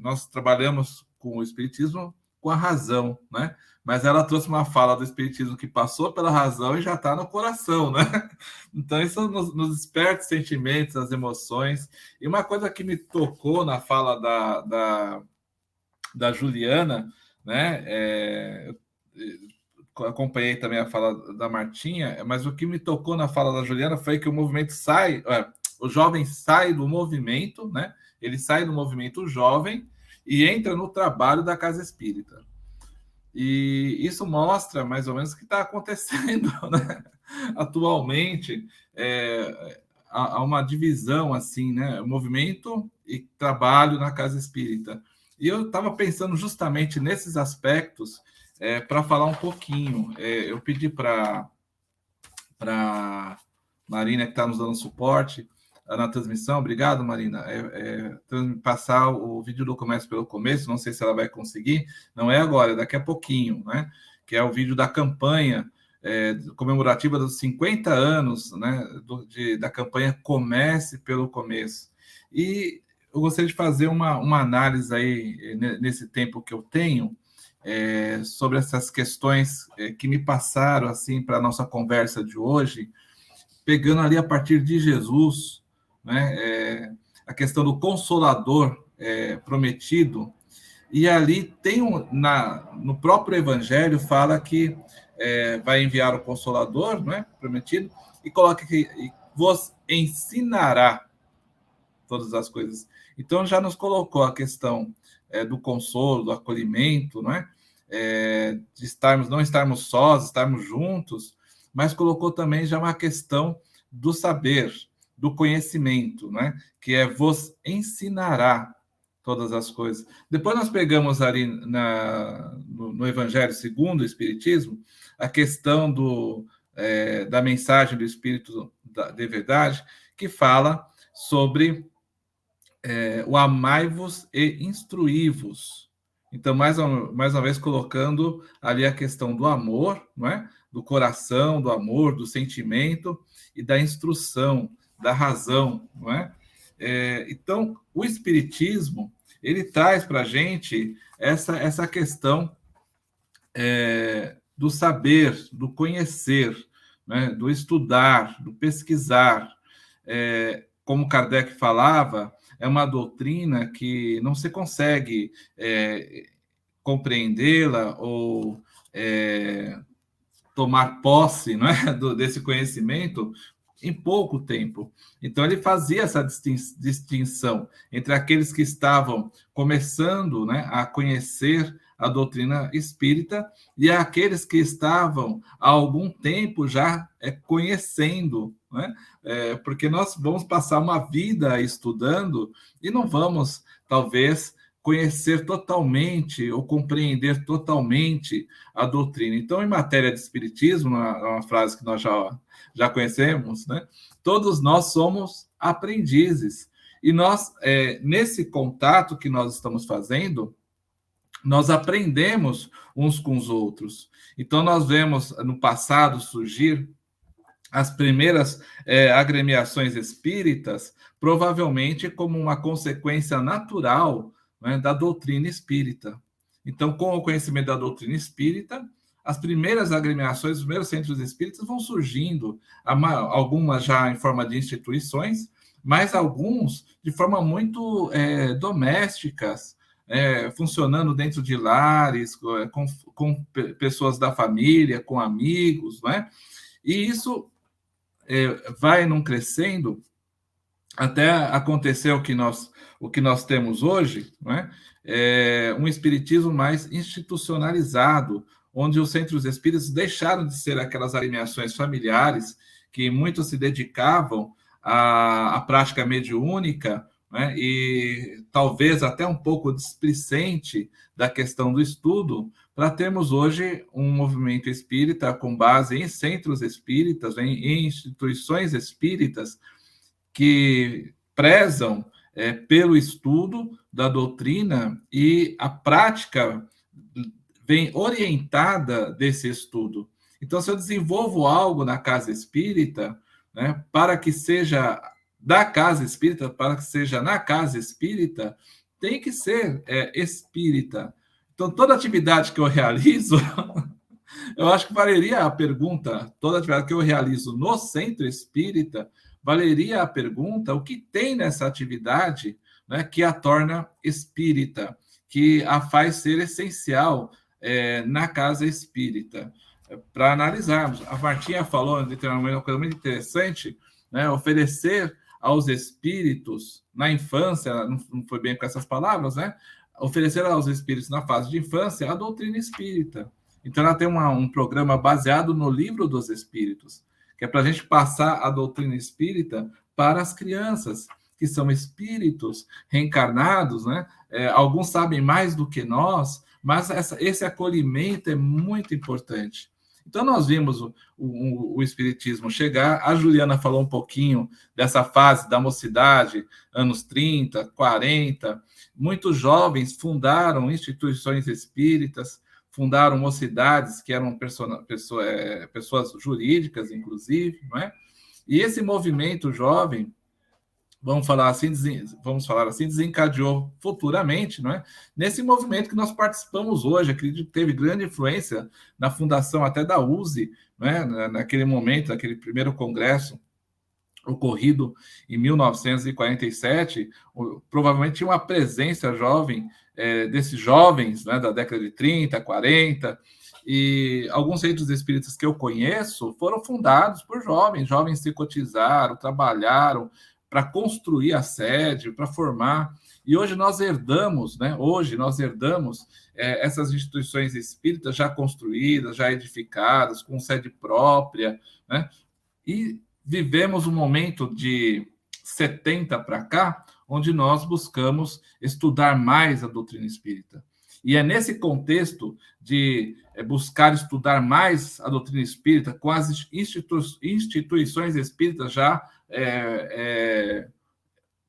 nós trabalhamos com o Espiritismo com a razão, né? Mas ela trouxe uma fala do Espiritismo que passou pela razão e já está no coração, né? Então, isso nos desperta sentimentos, as emoções. E uma coisa que me tocou na fala da Juliana, né? Eu acompanhei também a fala da Martinha, mas o que me tocou na fala da Juliana foi que o movimento o jovem sai do movimento, né? Ele sai do movimento jovem e entra no trabalho da casa espírita. E isso mostra mais ou menos o que está acontecendo, né? Atualmente. Há uma divisão assim, né? Movimento e trabalho na casa espírita. E eu estava pensando justamente nesses aspectos para falar um pouquinho. Eu pedi para Marina, que está nos dando suporte na transmissão, obrigado, Marina, passar o vídeo do Comércio pelo Começo, não sei se ela vai conseguir, não é agora, é daqui a pouquinho, né? Que é o vídeo da campanha comemorativa dos 50 anos, né, da campanha Comece pelo Começo. E eu gostaria de fazer uma análise aí, nesse tempo que eu tenho, sobre essas questões que me passaram assim para a nossa conversa de hoje, pegando ali a partir de Jesus, né, a questão do Consolador prometido. E ali tem no próprio Evangelho fala que vai enviar o Consolador, não é? Prometido, e coloca que vos ensinará todas as coisas. Então já nos colocou a questão do consolo, do acolhimento, não é? De não estarmos sós, estarmos juntos, mas colocou também já uma questão do saber, do conhecimento, né? Que vos ensinará todas as coisas. Depois nós pegamos ali no Evangelho segundo o Espiritismo a questão da mensagem do Espírito de verdade, que fala sobre o amai-vos e instruí-vos. Então, mais uma vez, colocando ali a questão do amor, não é? Do coração, do amor, do sentimento e da instrução, da razão, não é? Então, o Espiritismo, ele traz para a gente essa questão do saber, do conhecer, né? Do estudar, do pesquisar. Como Kardec falava, é uma doutrina que não se consegue compreendê-la ou tomar posse, não é? Desse conhecimento em pouco tempo. Então, ele fazia essa distinção entre aqueles que estavam começando, né, a conhecer a doutrina espírita e aqueles que estavam há algum tempo já conhecendo, né? Porque nós vamos passar uma vida estudando e não vamos, talvez, conhecer totalmente ou compreender totalmente a doutrina. Então, em matéria de espiritismo, uma frase que nós já conhecemos, né? Todos nós somos aprendizes. E nós, nesse contato que nós estamos fazendo, nós aprendemos uns com os outros. Então, nós vemos no passado surgir as primeiras agremiações espíritas, provavelmente como uma consequência natural, né, da doutrina espírita. Então, com o conhecimento da doutrina espírita, as primeiras agremiações, os primeiros centros espíritas vão surgindo, algumas já em forma de instituições, mas alguns de forma muito domésticas, funcionando dentro de lares, com pessoas da família, com amigos, não é? E isso vai não crescendo até acontecer o que nós temos hoje, não é? Um espiritismo mais institucionalizado, onde os centros espíritas deixaram de ser aquelas agremiações familiares que muitos se dedicavam à prática mediúnica, né? E talvez até um pouco displicente da questão do estudo, para termos hoje um movimento espírita com base em centros espíritas, em instituições espíritas que prezam pelo estudo da doutrina, e a prática vem orientada desse estudo. Então, se eu desenvolvo algo na casa espírita, né, para que seja da casa espírita, para que seja na casa espírita, tem que ser espírita. Então, toda atividade que eu realizo, eu acho que valeria a pergunta, toda atividade que eu realizo no centro espírita, valeria a pergunta, o que tem nessa atividade, né, que a torna espírita, que a faz ser essencial na casa espírita, para analisarmos. A Martinha falou literalmente uma coisa muito interessante, né, oferecer aos espíritos na infância, não foi bem com essas palavras, né, oferecer aos espíritos na fase de infância a doutrina espírita. Então, ela tem um programa baseado no Livro dos Espíritos, que é para a gente passar a doutrina espírita para as crianças, que são espíritos reencarnados, né? Alguns sabem mais do que nós, mas esse acolhimento é muito importante. Então, nós vimos o Espiritismo chegar. A Juliana falou um pouquinho dessa fase da mocidade, anos 30, 40. Muitos jovens fundaram instituições espíritas, fundaram mocidades, que eram pessoas jurídicas, inclusive, não é? E esse movimento jovem, vamos falar assim, desencadeou futuramente, não é? Nesse movimento que nós participamos hoje, acredito que teve grande influência na fundação até da USE, não é? Naquele momento, naquele primeiro congresso ocorrido em 1947, provavelmente tinha uma presença jovem desses jovens, né, da década de 30, 40, e alguns centros espíritas que eu conheço foram fundados por jovens se cotizaram, trabalharam para construir a sede, para formar, e hoje nós herdamos, né, essas instituições espíritas já construídas, já edificadas, com sede própria, né, e vivemos um momento de 70 para cá, onde nós buscamos estudar mais a doutrina espírita. E é nesse contexto de buscar estudar mais a doutrina espírita, com as instituições espíritas já,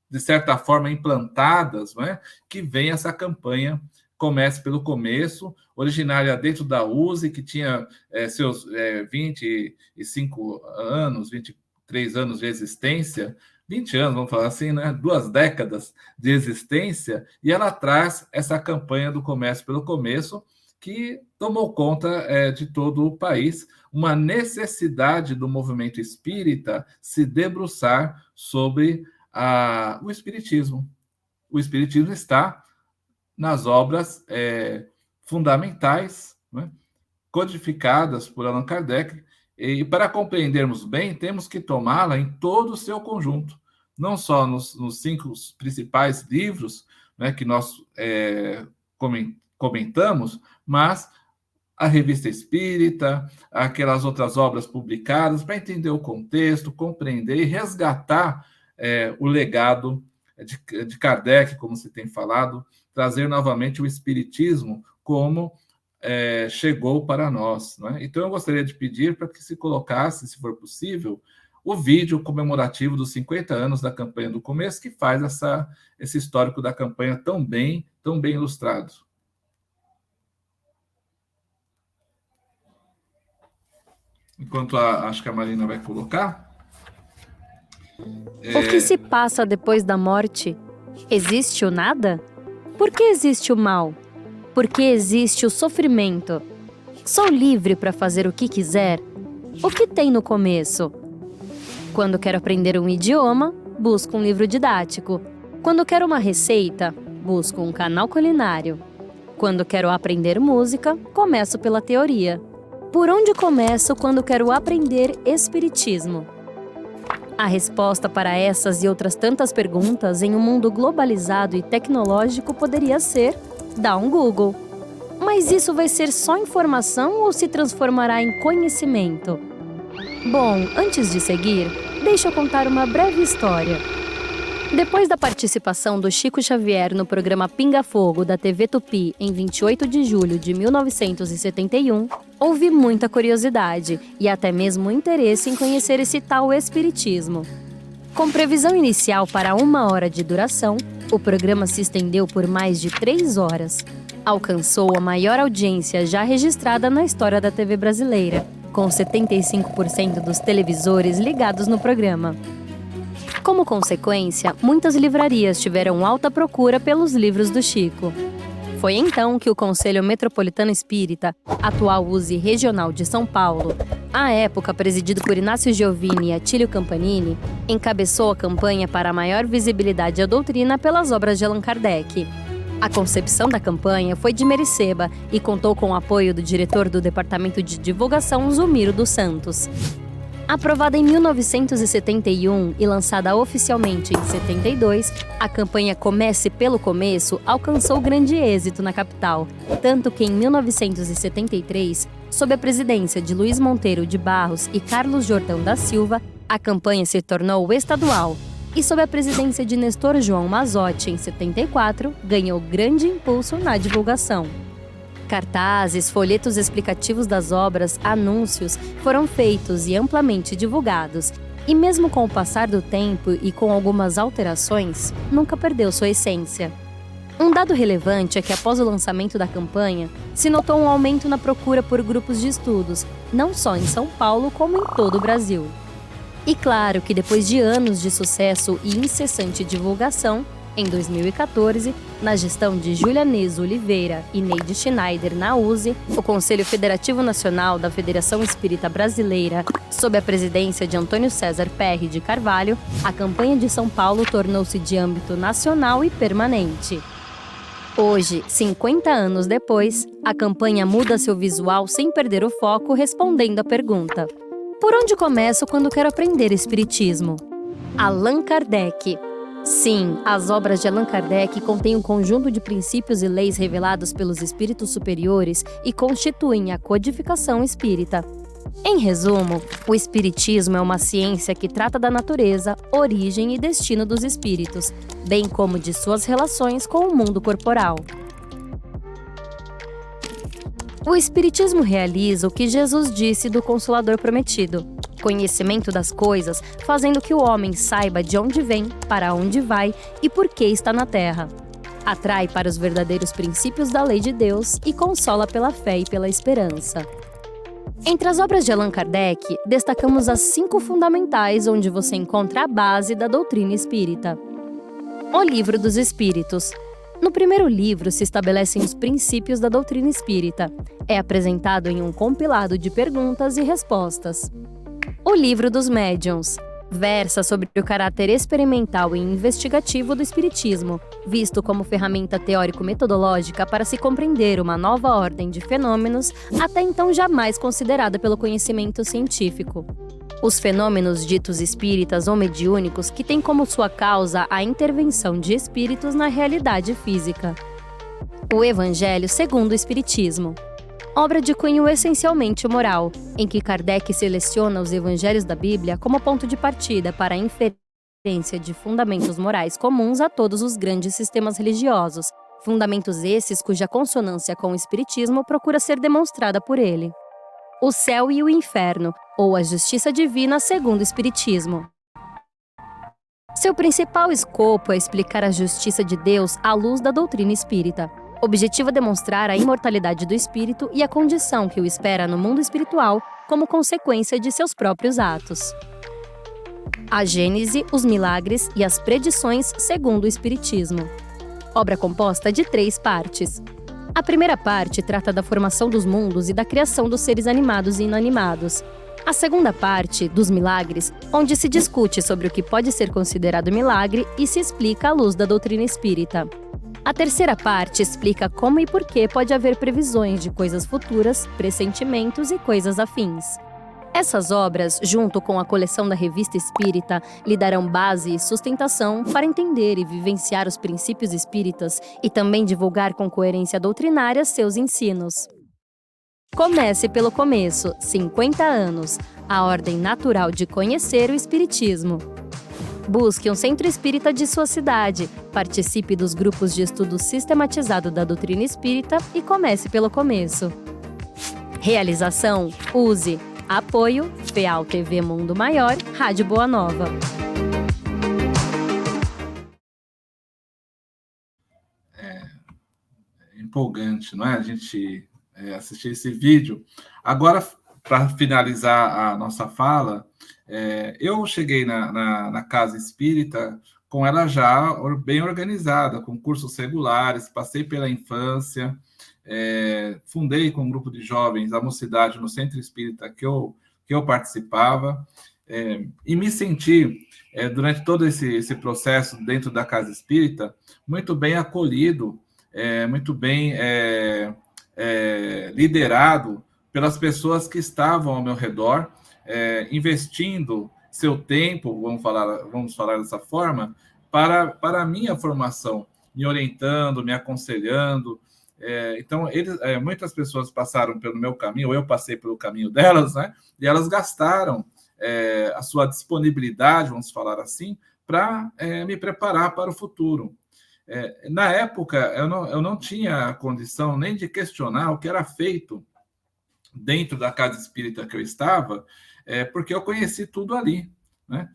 de certa forma, implantadas, não é? Que vem essa campanha Comece pelo Começo, originária dentro da USE, que tinha seus 25 anos, 23 anos de existência, 20 anos, vamos falar assim, né? 2 décadas de existência, e ela traz essa campanha do Comece pelo Começo, que tomou conta de todo o país, uma necessidade do movimento espírita se debruçar sobre o Espiritismo. O Espiritismo está nas obras fundamentais, né, codificadas por Allan Kardec, e para compreendermos bem, temos que tomá-la em todo o seu conjunto, não só nos 5 principais livros, né, que nós comentamos, mas a Revista Espírita, aquelas outras obras publicadas, para entender o contexto, compreender e resgatar o legado de Kardec, como se tem falado, trazer novamente o Espiritismo como chegou para nós, né? Então, eu gostaria de pedir para que se colocasse, se for possível, o vídeo comemorativo dos 50 anos da campanha do Começo, que faz esse histórico da campanha tão bem ilustrado. Enquanto acho que a Marina vai colocar. O que se passa depois da morte? Existe o nada? Por que existe o mal? Por que existe o sofrimento? Sou livre para fazer o que quiser? O que tem no começo? Quando quero aprender um idioma, busco um livro didático. Quando quero uma receita, busco um canal culinário. Quando quero aprender música, começo pela teoria. Por onde começo quando quero aprender espiritismo? A resposta para essas e outras tantas perguntas em um mundo globalizado e tecnológico poderia ser: dá um Google. Mas isso vai ser só informação ou se transformará em conhecimento? Bom, antes de seguir, deixa eu contar uma breve história. Depois da participação do Chico Xavier no programa Pinga Fogo da TV Tupi em 28 de julho de 1971, houve muita curiosidade e até mesmo interesse em conhecer esse tal espiritismo. Com previsão inicial para 1 hora de duração, o programa se estendeu por mais de 3 horas. Alcançou a maior audiência já registrada na história da TV brasileira, com 75% dos televisores ligados no programa. Como consequência, muitas livrarias tiveram alta procura pelos livros do Chico. Foi então que o Conselho Metropolitano Espírita, atual USE Regional de São Paulo, à época presidido por Inácio Giovini e Atílio Campanini, encabeçou a campanha para a maior visibilidade à doutrina pelas obras de Allan Kardec. A concepção da campanha foi de Mericeba e contou com o apoio do diretor do Departamento de Divulgação, Zumiro dos Santos. Aprovada em 1971 e lançada oficialmente em 72, a campanha Comece pelo Começo alcançou grande êxito na capital, tanto que em 1973, sob a presidência de Luiz Monteiro de Barros e Carlos Jordão da Silva, a campanha se tornou estadual. E sob a presidência de Nestor João Mazzotti, em 74, ganhou grande impulso na divulgação. Cartazes, folhetos explicativos das obras, anúncios foram feitos e amplamente divulgados, e mesmo com o passar do tempo e com algumas alterações, nunca perdeu sua essência. Um dado relevante é que após o lançamento da campanha, se notou um aumento na procura por grupos de estudos, não só em São Paulo como em todo o Brasil. E claro que depois de anos de sucesso e incessante divulgação, em 2014, na gestão de Júlia Neso Oliveira e Neide Schneider na USE, o Conselho Federativo Nacional da Federação Espírita Brasileira, sob a presidência de Antônio César Perry de Carvalho, a campanha de São Paulo tornou-se de âmbito nacional e permanente. Hoje, 50 anos depois, a campanha muda seu visual sem perder o foco, respondendo à pergunta: por onde começo quando quero aprender Espiritismo? Allan Kardec. Sim, as obras de Allan Kardec contêm um conjunto de princípios e leis revelados pelos espíritos superiores e constituem a codificação espírita. Em resumo, o Espiritismo é uma ciência que trata da natureza, origem e destino dos espíritos, bem como de suas relações com o mundo corporal. O Espiritismo realiza o que Jesus disse do Consolador Prometido: conhecimento das coisas, fazendo que o homem saiba de onde vem, para onde vai e por que está na Terra. Atrai para os verdadeiros princípios da lei de Deus e consola pela fé e pela esperança. Entre as obras de Allan Kardec, destacamos as 5 fundamentais onde você encontra a base da doutrina espírita. O Livro dos Espíritos. No primeiro livro se estabelecem os princípios da doutrina espírita. É apresentado em um compilado de perguntas e respostas. O Livro dos Médiuns versa sobre o caráter experimental e investigativo do Espiritismo, visto como ferramenta teórico-metodológica para se compreender uma nova ordem de fenômenos até então jamais considerada pelo conhecimento científico. Os fenômenos ditos espíritas ou mediúnicos que têm como sua causa a intervenção de espíritos na realidade física. O Evangelho segundo o Espiritismo. Obra de cunho essencialmente moral, em que Kardec seleciona os evangelhos da Bíblia como ponto de partida para a inferência de fundamentos morais comuns a todos os grandes sistemas religiosos, fundamentos esses cuja consonância com o Espiritismo procura ser demonstrada por ele. O Céu e o Inferno, ou a Justiça Divina segundo o Espiritismo. Seu principal escopo é explicar a justiça de Deus à luz da doutrina espírita. Objetivo é demonstrar a imortalidade do espírito e a condição que o espera no mundo espiritual como consequência de seus próprios atos. A Gênese, os milagres e as predições segundo o Espiritismo. Obra composta de 3 partes. A primeira parte trata da formação dos mundos e da criação dos seres animados e inanimados. A segunda parte, dos milagres, onde se discute sobre o que pode ser considerado milagre e se explica à luz da doutrina espírita. A terceira parte explica como e por que pode haver previsões de coisas futuras, pressentimentos e coisas afins. Essas obras, junto com a coleção da Revista Espírita, lhe darão base e sustentação para entender e vivenciar os princípios espíritas e também divulgar com coerência doutrinária seus ensinos. Comece pelo começo, 50 anos, a ordem natural de conhecer o Espiritismo. Busque um centro espírita de sua cidade, participe dos grupos de estudo sistematizado da doutrina espírita e comece pelo começo. Realização: USE. Apoio: FEAL TV Mundo Maior, Rádio Boa Nova. É empolgante, não é? A gente assistir esse vídeo. Agora, para finalizar a nossa fala, eu cheguei na casa espírita com ela já bem organizada, com cursos regulares, passei pela infância, fundei com um grupo de jovens a mocidade no Centro Espírita que eu participava, e me senti, durante todo esse processo dentro da Casa Espírita, muito bem acolhido, muito bem liderado pelas pessoas que estavam ao meu redor, investindo seu tempo, vamos falar dessa forma, para a minha formação, me orientando, me aconselhando. Então, muitas pessoas passaram pelo meu caminho, ou eu passei pelo caminho delas, né? E elas gastaram a sua disponibilidade, vamos falar assim, para me preparar para o futuro. Na época, eu não tinha condição nem de questionar o que era feito dentro da casa espírita que eu estava, porque eu conheci tudo ali, né?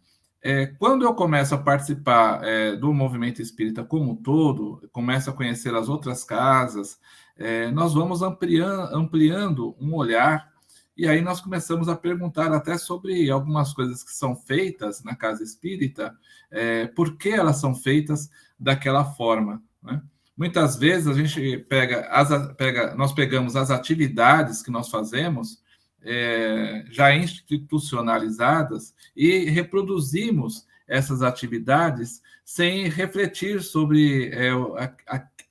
Quando eu começo a participar do movimento espírita como um todo, começo a conhecer as outras casas, nós vamos ampliando um olhar, e aí nós começamos a perguntar até sobre algumas coisas que são feitas na casa espírita, por que elas são feitas daquela forma, né? Muitas vezes a gente nós pegamos as atividades que nós fazemos já institucionalizadas e reproduzimos essas atividades sem refletir sobre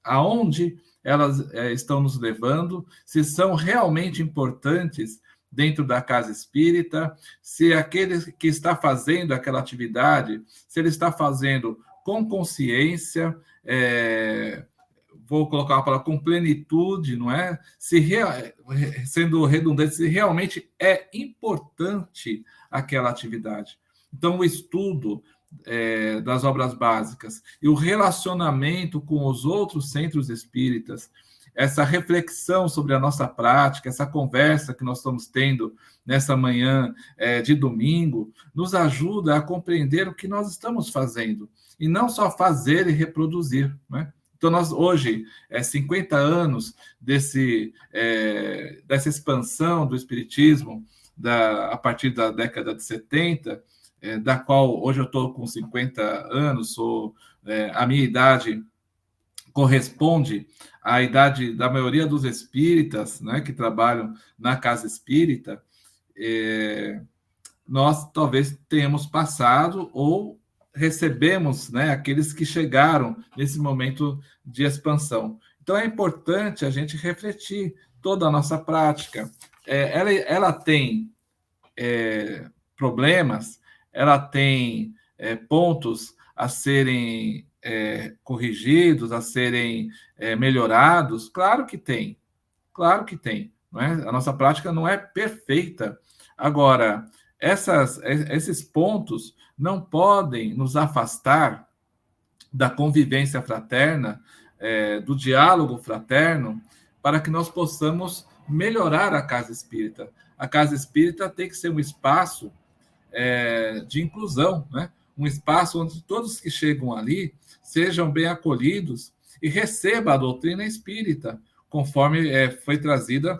aonde elas estão nos levando, se são realmente importantes dentro da casa espírita, se aquele que está fazendo aquela atividade, se ele está fazendo com consciência, vou colocar uma palavra, com plenitude, não é? Sendo redundante, se realmente é importante aquela atividade. Então, o estudo das obras básicas e o relacionamento com os outros centros espíritas, essa reflexão sobre a nossa prática, essa conversa que nós estamos tendo nessa manhã de domingo, nos ajuda a compreender o que nós estamos fazendo, e não só fazer e reproduzir, né? Então, nós hoje, 50 anos dessa expansão do Espiritismo, a partir da década de 70, da qual hoje eu estou com 50 anos, a minha idade corresponde à idade da maioria dos espíritas, né, que trabalham na casa espírita, nós talvez tenhamos passado ou recebemos, né, aqueles que chegaram nesse momento de expansão. Então, é importante a gente refletir toda a nossa prática. Ela tem problemas, ela tem pontos a serem corrigidos, a serem melhorados. Claro que tem, não é? A nossa prática não é perfeita. Agora, esses pontos não podem nos afastar da convivência fraterna, do diálogo fraterno, para que nós possamos melhorar a casa espírita. A casa espírita tem que ser um espaço de inclusão, né? Um espaço onde todos que chegam ali sejam bem acolhidos e recebam a doutrina espírita, conforme foi trazida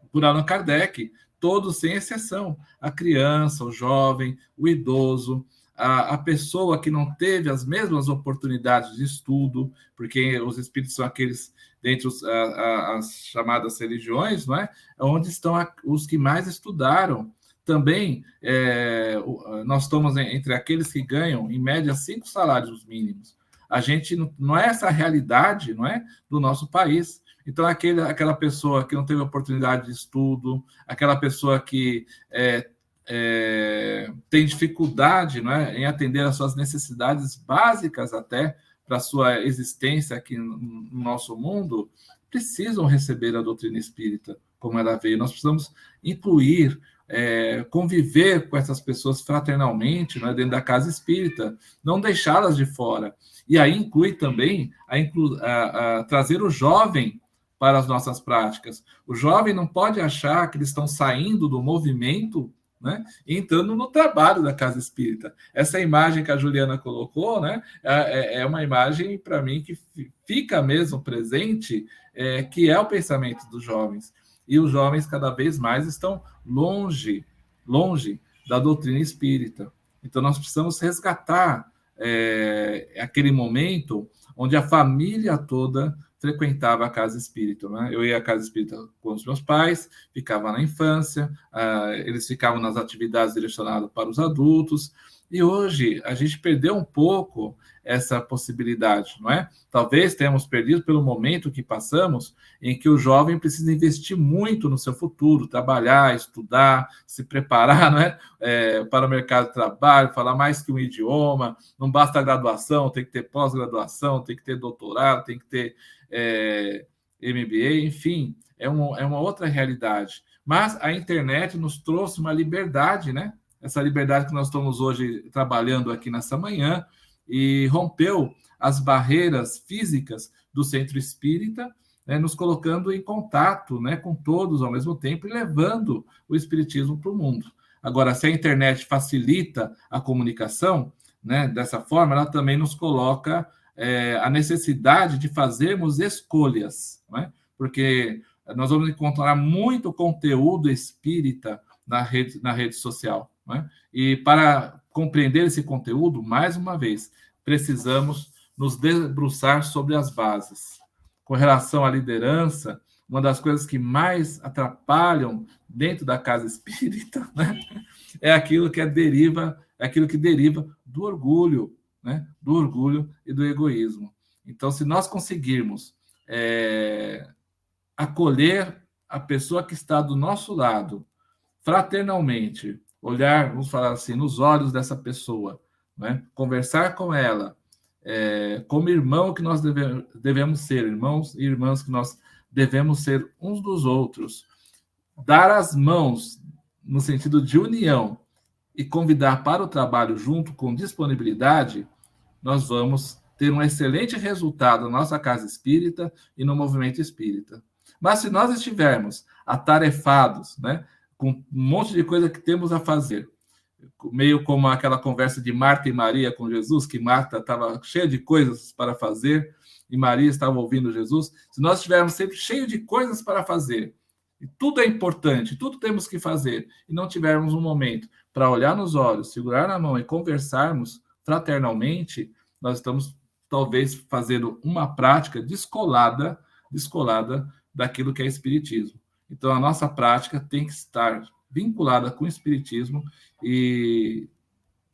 por Allan Kardec, todos sem exceção, a criança, o jovem, o idoso, a pessoa que não teve as mesmas oportunidades de estudo, porque os espíritos são aqueles, dentre as chamadas religiões, não é? Onde estão os que mais estudaram. Também, nós estamos entre aqueles que ganham, em média, 5 salários mínimos. A gente não é essa a realidade, não é, do nosso país. Então, aquela pessoa que não teve oportunidade de estudo, aquela pessoa que tem dificuldade, não é, em atender às suas necessidades básicas até para a sua existência aqui no nosso mundo, precisam receber a doutrina espírita como ela veio. Nós precisamos incluir, conviver com essas pessoas fraternalmente, né, dentro da casa espírita, não deixá-las de fora. E aí inclui também trazer o jovem para as nossas práticas. O jovem não pode achar que eles estão saindo do movimento, né, e entrando no trabalho da casa espírita. Essa imagem que a Juliana colocou, né, é uma imagem, para mim, que fica mesmo presente, que é o pensamento dos jovens. E os jovens cada vez mais estão longe da doutrina espírita. Então, nós precisamos resgatar aquele momento onde a família toda frequentava a casa espírita, né? Eu ia à casa espírita com os meus pais, ficava na infância, eles ficavam nas atividades direcionadas para os adultos, e hoje a gente perdeu um pouco essa possibilidade, não é? Talvez tenhamos perdido pelo momento que passamos, em que o jovem precisa investir muito no seu futuro, trabalhar, estudar, se preparar, não é? Para o mercado de trabalho, falar mais que um idioma, não basta a graduação, tem que ter pós-graduação, tem que ter doutorado, tem que ter MBA, enfim, é uma outra realidade. Mas a internet nos trouxe uma liberdade, né? Essa liberdade que nós estamos hoje trabalhando aqui nessa manhã, e rompeu as barreiras físicas do centro espírita, né, nos colocando em contato, né, com todos ao mesmo tempo e levando o espiritismo para o mundo. Agora, se a internet facilita a comunicação, né, dessa forma, ela também nos coloca a necessidade de fazermos escolhas, né? Porque nós vamos encontrar muito conteúdo espírita na rede social, né? E para compreender esse conteúdo, mais uma vez, precisamos nos debruçar sobre as bases. Com relação à liderança, uma das coisas que mais atrapalham dentro da casa espírita, né, é aquilo que deriva do orgulho, né, do orgulho e do egoísmo. Então, se nós conseguirmos acolher a pessoa que está do nosso lado, fraternalmente, olhar, vamos falar assim, nos olhos dessa pessoa, né, conversar com ela, como irmão que nós devemos ser, irmãos e irmãs que nós devemos ser uns dos outros, dar as mãos no sentido de união e convidar para o trabalho junto com disponibilidade, nós vamos ter um excelente resultado na nossa casa espírita e no movimento espírita. Mas se nós estivermos atarefados, né, com um monte de coisa que temos a fazer, meio como aquela conversa de Marta e Maria com Jesus, que Marta estava cheia de coisas para fazer e Maria estava ouvindo Jesus, se nós estivermos sempre cheios de coisas para fazer, e tudo é importante, tudo temos que fazer, e não tivermos um momento para olhar nos olhos, segurar na mão e conversarmos fraternalmente, nós estamos talvez fazendo uma prática descolada daquilo que é espiritismo. Então, a nossa prática tem que estar vinculada com o espiritismo e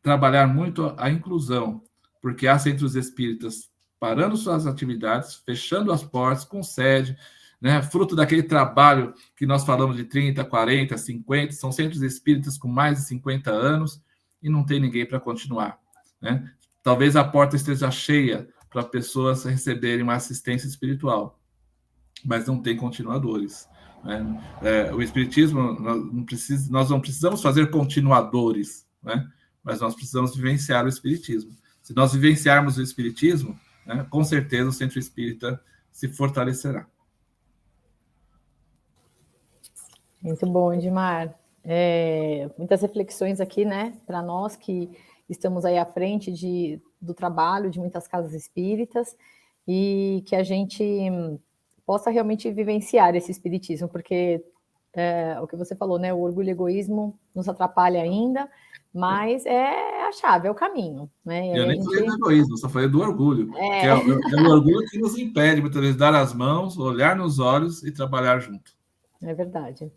trabalhar muito a inclusão, porque há centros espíritas parando suas atividades, fechando as portas, com sede, né, fruto daquele trabalho que nós falamos de 30, 40, 50, são centros espíritas com mais de 50 anos e não tem ninguém para continuar, né? Talvez a porta esteja cheia para pessoas receberem uma assistência espiritual, mas não tem continuadores, né? O espiritismo, nós não precisamos fazer continuadores, né? Mas nós precisamos vivenciar o espiritismo. Se nós vivenciarmos o espiritismo, né, com certeza o centro espírita se fortalecerá. Muito bom, Edmar. Muitas reflexões aqui, né, para nós que estamos aí à frente do trabalho de muitas casas espíritas e que a gente possa realmente vivenciar esse espiritismo, porque o que você falou, né, o orgulho e o egoísmo nos atrapalha ainda, mas é a chave, é o caminho, né? Eu nem falei do egoísmo, só falei do orgulho, que é o orgulho que nos impede, muitas vezes, dar as mãos, olhar nos olhos e trabalhar junto. É verdade.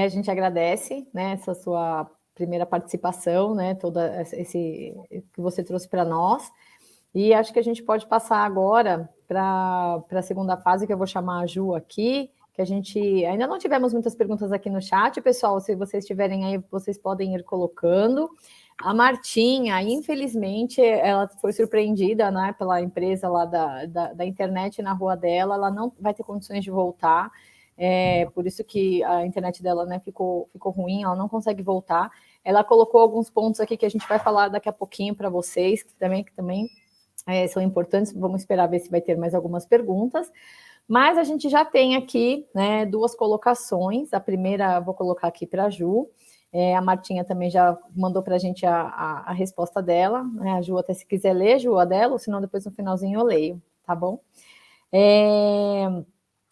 A gente agradece, né, essa sua primeira participação, né, toda esse que você trouxe para nós, e acho que a gente pode passar agora para a segunda fase, que eu vou chamar a Ju aqui, que a gente ainda não tivemos muitas perguntas aqui no chat, pessoal, se vocês tiverem aí, vocês podem ir colocando. A Martinha, infelizmente, ela foi surpreendida, né, pela empresa lá da internet na rua dela, ela não vai ter condições de voltar, por isso que a internet dela, né, ficou ruim, ela não consegue voltar. Ela colocou alguns pontos aqui que a gente vai falar daqui a pouquinho para vocês, que também são importantes, vamos esperar ver se vai ter mais algumas perguntas. Mas a gente já tem aqui, né, duas colocações. A primeira eu vou colocar aqui para a Ju. A Martinha também já mandou para a gente a resposta dela, né? A Ju, até se quiser ler, Ju, a dela, ou senão depois no finalzinho eu leio, tá bom?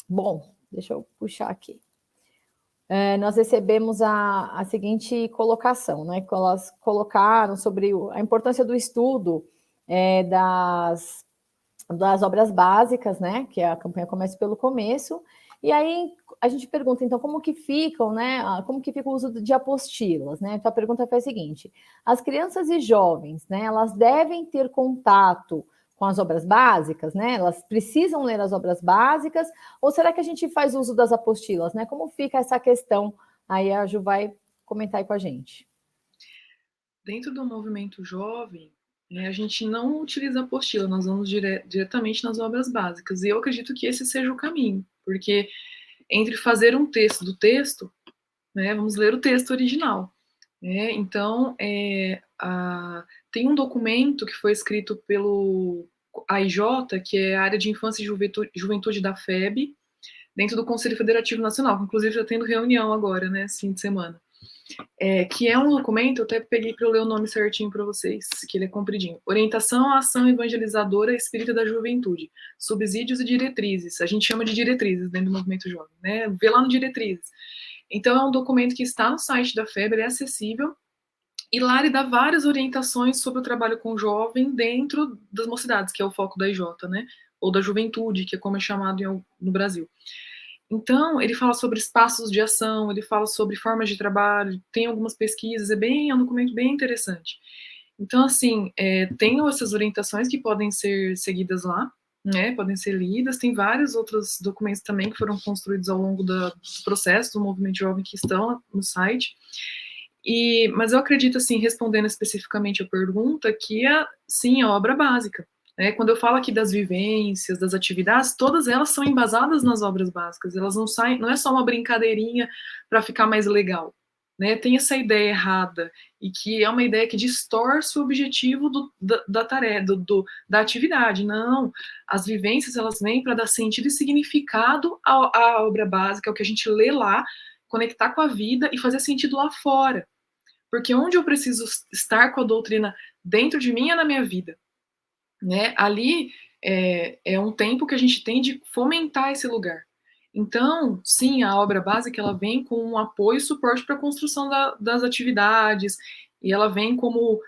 Bom, deixa eu puxar aqui. Nós recebemos a seguinte colocação, né? Que elas colocaram sobre a importância do estudo das obras básicas, né? Que a campanha começa pelo começo. E aí a gente pergunta, então, como que ficam, né? Como que fica o uso de apostilas, né? Então a pergunta foi a seguinte: as crianças e jovens, né? Elas devem ter contato com as obras básicas, né? Elas precisam ler as obras básicas, ou será que a gente faz uso das apostilas, né? Como fica essa questão? Aí a Ju vai comentar aí com a gente. Dentro do movimento jovem, a gente não utiliza apostila, nós vamos diretamente nas obras básicas. E eu acredito que esse seja o caminho, porque entre fazer um texto do texto, né, vamos ler o texto original. Então, tem um documento que foi escrito pelo AIJ, que é a Área de Infância e Juventude da FEB, dentro do Conselho Federativo Nacional, que inclusive está tendo reunião agora, né, esse fim de semana. Que é um documento, eu até peguei para eu ler o nome certinho para vocês, que ele é compridinho. Orientação à Ação Evangelizadora Espírita da Juventude, Subsídios e Diretrizes. A gente chama de diretrizes dentro do movimento jovem, né? Vê lá no diretrizes. Então, é um documento que está no site da FEB, ele é acessível, e lá ele dá várias orientações sobre o trabalho com jovem dentro das mocidades, que é o foco da IJ, né? Ou da juventude, que é como é chamado no Brasil. Então, ele fala sobre espaços de ação, ele fala sobre formas de trabalho, tem algumas pesquisas, é um documento bem interessante. Então, assim, tem essas orientações que podem ser seguidas lá, né, podem ser lidas, tem vários outros documentos também que foram construídos ao longo dos processos do movimento jovem que estão no site. Mas eu acredito, assim, respondendo especificamente a pergunta, que sim, a obra básica. Quando eu falo aqui das vivências, das atividades, todas elas são embasadas nas obras básicas. Elas não saem, não é só uma brincadeirinha para ficar mais legal. Tem essa ideia errada, e que é uma ideia que distorce o objetivo da tarefa, da atividade. Não, as vivências elas vêm para dar sentido e significado à obra básica, ao que a gente lê lá, conectar com a vida e fazer sentido lá fora. Porque onde eu preciso estar com a doutrina dentro de mim é na minha vida. Ali é um tempo que a gente tem de fomentar esse lugar. Então, sim, a obra básica ela vem com um apoio e suporte para a construção das atividades, e ela vem como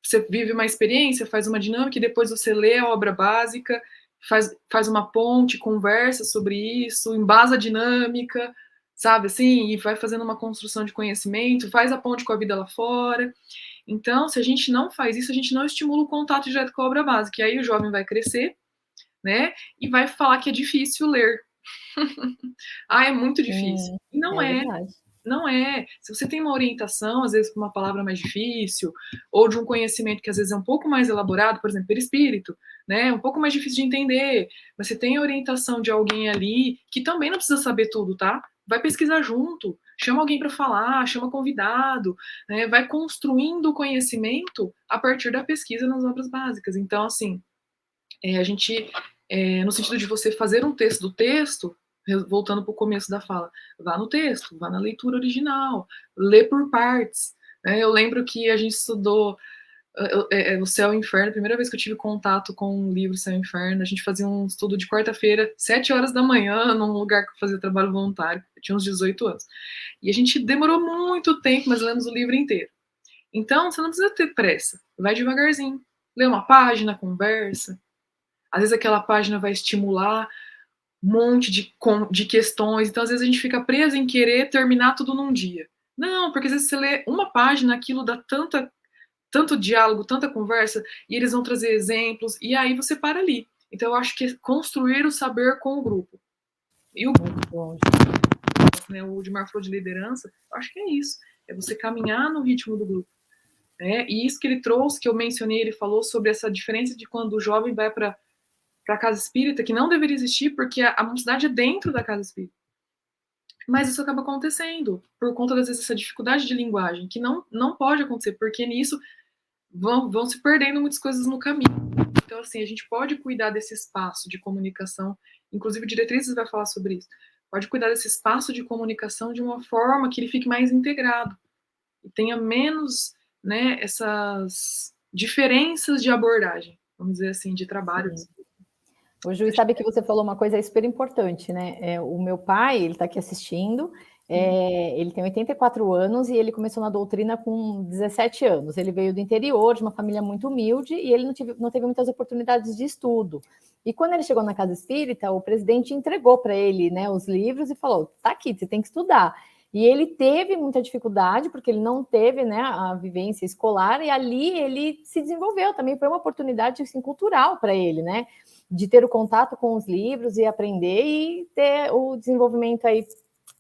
você vive uma experiência, faz uma dinâmica, e depois você lê a obra básica, faz uma ponte, conversa sobre isso, embasa a dinâmica, sabe assim, e vai fazendo uma construção de conhecimento, faz a ponte com a vida lá fora. Então, se a gente não faz isso, a gente não estimula o contato direto com a obra básica. E aí o jovem vai crescer, né? E vai falar que é difícil ler. É muito difícil. E não é. Não é. Se você tem uma orientação, às vezes com uma palavra mais difícil, ou de um conhecimento que às vezes é um pouco mais elaborado, por exemplo, perispírito, né? Um pouco mais difícil de entender, mas você tem a orientação de alguém ali que também não precisa saber tudo, tá? Vai pesquisar junto, chama alguém para falar, chama convidado, né? Vai construindo o conhecimento a partir da pesquisa nas obras básicas. Então, assim, a gente, no sentido de você fazer um texto do texto, voltando para o começo da fala, vá no texto, vá na leitura original, lê por partes. Eu lembro que a gente estudou o Céu e o Inferno, a primeira vez que eu tive contato com o livro Céu e Inferno, a gente fazia um estudo de quarta-feira, 7 horas da manhã, num lugar que eu fazia trabalho voluntário, eu tinha uns 18 anos. E a gente demorou muito tempo, mas lemos o livro inteiro. Então, você não precisa ter pressa, vai devagarzinho, lê uma página, conversa. Às vezes aquela página vai estimular um monte de questões, então às vezes a gente fica preso em querer terminar tudo num dia. Não, porque às vezes você lê uma página, aquilo dá tanto diálogo, tanta conversa, e eles vão trazer exemplos, e aí você para ali. Então eu acho que é construir o saber com o grupo. E o Udmar falou de liderança, eu acho que é isso. É você caminhar no ritmo do grupo. E isso que ele trouxe, que eu mencionei, ele falou sobre essa diferença de quando o jovem vai para a casa espírita, que não deveria existir, porque a mocidade é dentro da casa espírita. Mas isso acaba acontecendo, por conta, às vezes, dessa dificuldade de linguagem, que não pode acontecer, porque nisso vão se perdendo muitas coisas no caminho. Então, assim, a gente pode cuidar desse espaço de comunicação, inclusive Diretrizes vai falar sobre isso, pode cuidar desse espaço de comunicação de uma forma que ele fique mais integrado, e tenha menos, né, essas diferenças de abordagem, vamos dizer assim, de trabalho. O Ju, sabe que você falou uma coisa super importante, né? O meu pai, ele está aqui assistindo, Ele tem 84 anos e ele começou na doutrina com 17 anos. Ele veio do interior, de uma família muito humilde, e ele não teve muitas oportunidades de estudo. E quando ele chegou na casa espírita, o presidente entregou para ele, né, os livros e falou: tá aqui, você tem que estudar. E ele teve muita dificuldade, porque ele não teve, né, a vivência escolar, e ali ele se desenvolveu. Também foi uma oportunidade assim, cultural para ele, né, de ter o contato com os livros e aprender e ter o desenvolvimento aí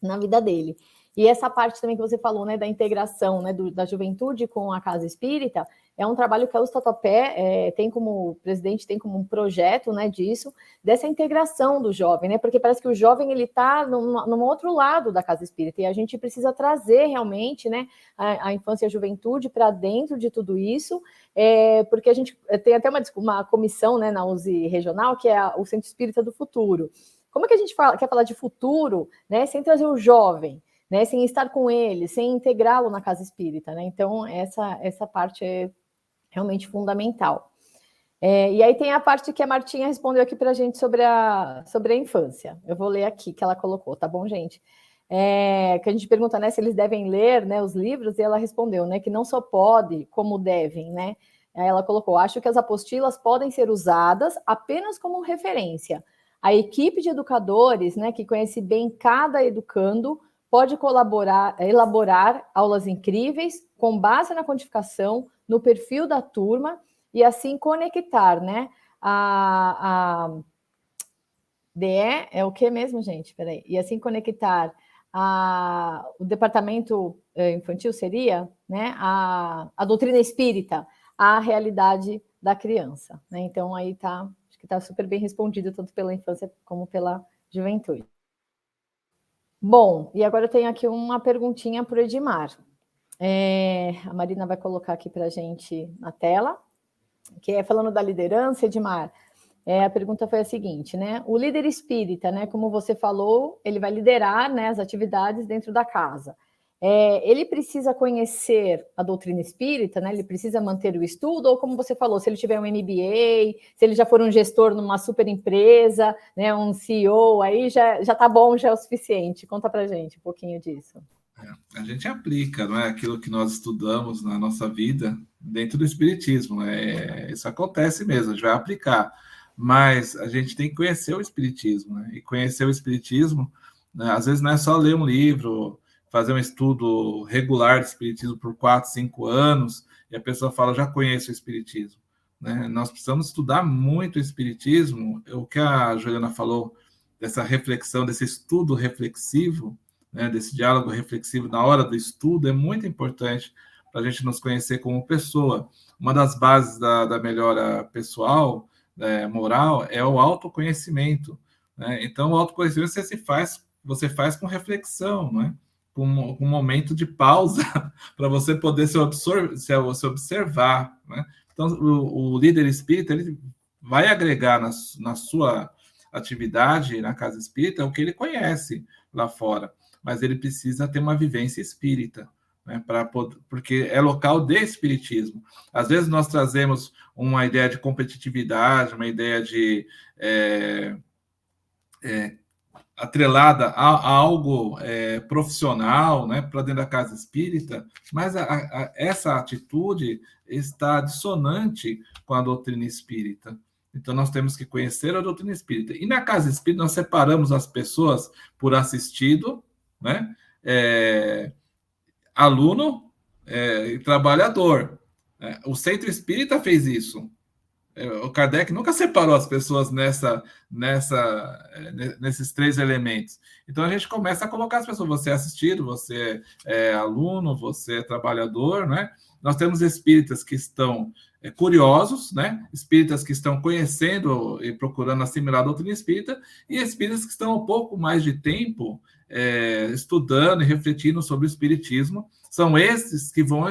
na vida dele. E essa parte também que você falou, né, da integração, né, da juventude com a casa espírita, é um trabalho que a Luz Tatuapé tem como presidente, tem como um projeto, né, disso, dessa integração do jovem, né, porque parece que o jovem, ele está num outro lado da casa espírita, e a gente precisa trazer realmente, né, a infância e a juventude para dentro de tudo isso, porque a gente tem até uma comissão, né, na USE regional, que é o Centro Espírita do Futuro. Como é que a gente quer falar de futuro, né, sem trazer o jovem, né, sem estar com ele, sem integrá-lo na casa espírita, né? Então, essa parte é realmente fundamental. E aí tem a parte que a Martinha respondeu aqui para a gente sobre a infância. Eu vou ler aqui, que ela colocou, tá bom, gente? Que a gente pergunta, né, se eles devem ler, né, os livros, e ela respondeu, né, que não só pode, como devem, né? Aí ela colocou: acho que as apostilas podem ser usadas apenas como referência. A equipe de educadores, né, que conhece bem cada educando, pode elaborar aulas incríveis com base na codificação, no perfil da turma, e assim conectar, né, a DE é o que mesmo, gente? Peraí. E assim conectar o departamento infantil, seria, né, a doutrina espírita à realidade da criança, né? Então aí tá, acho que está super bem respondido, tanto pela infância como pela juventude. Bom, e agora eu tenho aqui uma perguntinha para o Edmar. A Marina vai colocar aqui para a gente na tela, que é falando da liderança, Edmar. A pergunta foi a seguinte, né? O líder espírita, né, como você falou, ele vai liderar, né, as atividades dentro da casa. Ele precisa conhecer a doutrina espírita, né? Ele precisa manter o estudo, ou como você falou, se ele tiver um MBA, se ele já for um gestor numa super empresa, né, um CEO, aí já tá bom, já é o suficiente. Conta pra gente um pouquinho disso. A gente aplica, não é, aquilo que nós estudamos na nossa vida dentro do espiritismo. Isso acontece mesmo, a gente vai aplicar. Mas a gente tem que conhecer o espiritismo, né? E conhecer o espiritismo, né, às vezes não é só ler um livro, fazer um estudo regular de espiritismo por 4, 5 anos, e a pessoa fala: já conheço o espiritismo, né? Nós precisamos estudar muito o espiritismo. O que a Juliana falou, dessa reflexão, desse estudo reflexivo, né, desse diálogo reflexivo na hora do estudo, é muito importante para a gente nos conhecer como pessoa. Uma das bases da melhora pessoal, moral, é o autoconhecimento, né? Então, o autoconhecimento você faz com reflexão, né? Com um momento de pausa para você poder se observar, né? Então, o líder espírita, ele vai agregar na sua atividade na casa espírita o que ele conhece lá fora, mas ele precisa ter uma vivência espírita, né, porque é local de espiritismo. Às vezes nós trazemos uma ideia de competitividade, uma ideia de atrelada a algo profissional, né, para dentro da casa espírita, mas essa atitude está dissonante com a doutrina espírita. Então, nós temos que conhecer a doutrina espírita. E na casa espírita, nós separamos as pessoas por assistido, né, aluno e trabalhador. O Centro Espírita fez isso. O Kardec nunca separou as pessoas nesses 3 elementos. Então, a gente começa a colocar as pessoas: você é assistido, você é aluno, você é trabalhador, né? Nós temos espíritas que estão curiosos, né? Espíritas que estão conhecendo e procurando assimilar a doutrina espírita, e espíritas que estão um pouco mais de tempo estudando e refletindo sobre o espiritismo. São esses que vão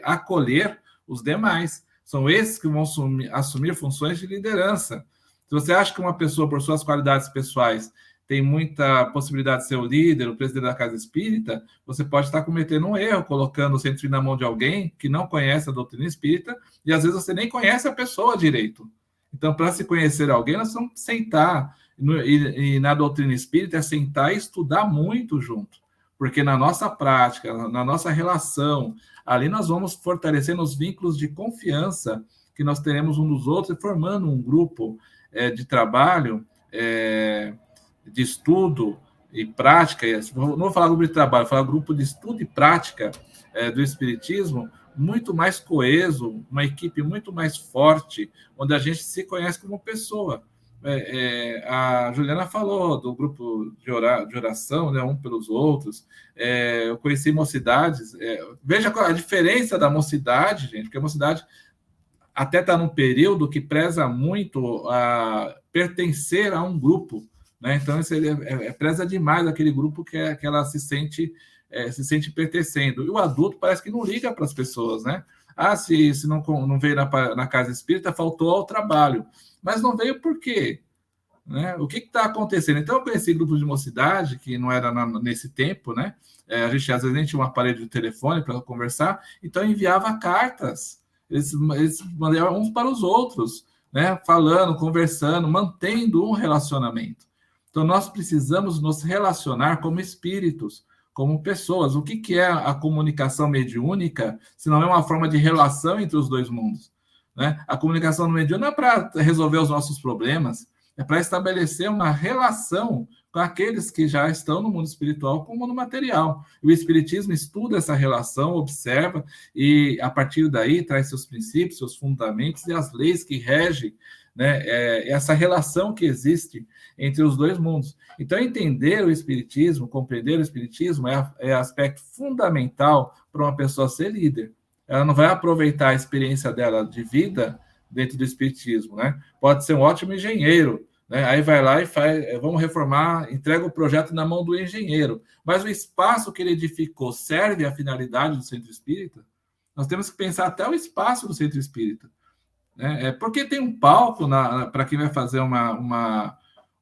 acolher os demais. São esses que vão assumir funções de liderança. Se você acha que uma pessoa, por suas qualidades pessoais, tem muita possibilidade de ser o líder, o presidente da casa espírita, você pode estar cometendo um erro, colocando o centro na mão de alguém que não conhece a doutrina espírita, e às vezes você nem conhece a pessoa direito. Então, para se conhecer alguém, nós vamos sentar, e na doutrina espírita é sentar e estudar muito junto, porque na nossa prática, na nossa relação, ali nós vamos fortalecendo os vínculos de confiança que nós teremos uns dos outros e formando um grupo de trabalho, de estudo e prática. Não vou falar grupo de trabalho, vou falar grupo de estudo e prática do Espiritismo, muito mais coeso, uma equipe muito mais forte, onde a gente se conhece como pessoa. A Juliana falou do grupo de oração, né, um pelos outros. Eu conheci mocidades. Veja a diferença da mocidade, gente, porque a mocidade até está num período que preza muito a pertencer a um grupo, né? Então, isso preza demais aquele grupo que ela se sente pertencendo. E o adulto parece que não liga para as pessoas, né? Se não veio na casa espírita, faltou ao trabalho. Mas não veio por quê? Né? O que está acontecendo? Então, eu conheci grupos de mocidade, que não era nesse tempo, né? Às vezes, nem tinha um aparelho de telefone para conversar, então enviava cartas. Eles mandavam uns para os outros, né? Falando, conversando, mantendo um relacionamento. Então, nós precisamos nos relacionar como espíritos, como pessoas. O que é a comunicação mediúnica, se não é uma forma de relação entre os dois mundos? Né? A comunicação mediúnica não é para resolver os nossos problemas, é para estabelecer uma relação com aqueles que já estão no mundo espiritual com o mundo material. O Espiritismo estuda essa relação, observa, e a partir daí traz seus princípios, seus fundamentos e as leis que regem, né, essa relação que existe entre os dois mundos. Então, entender o Espiritismo, compreender o Espiritismo é aspecto fundamental para uma pessoa ser líder. Ela não vai aproveitar a experiência dela de vida dentro do Espiritismo, né? Pode ser um ótimo engenheiro, né? Aí vai lá e faz, vamos reformar, entrega o projeto na mão do engenheiro. Mas o espaço que ele edificou serve à finalidade do centro espírita? Nós temos que pensar até o espaço do centro espírita. Né? Porque tem um palco para quem vai fazer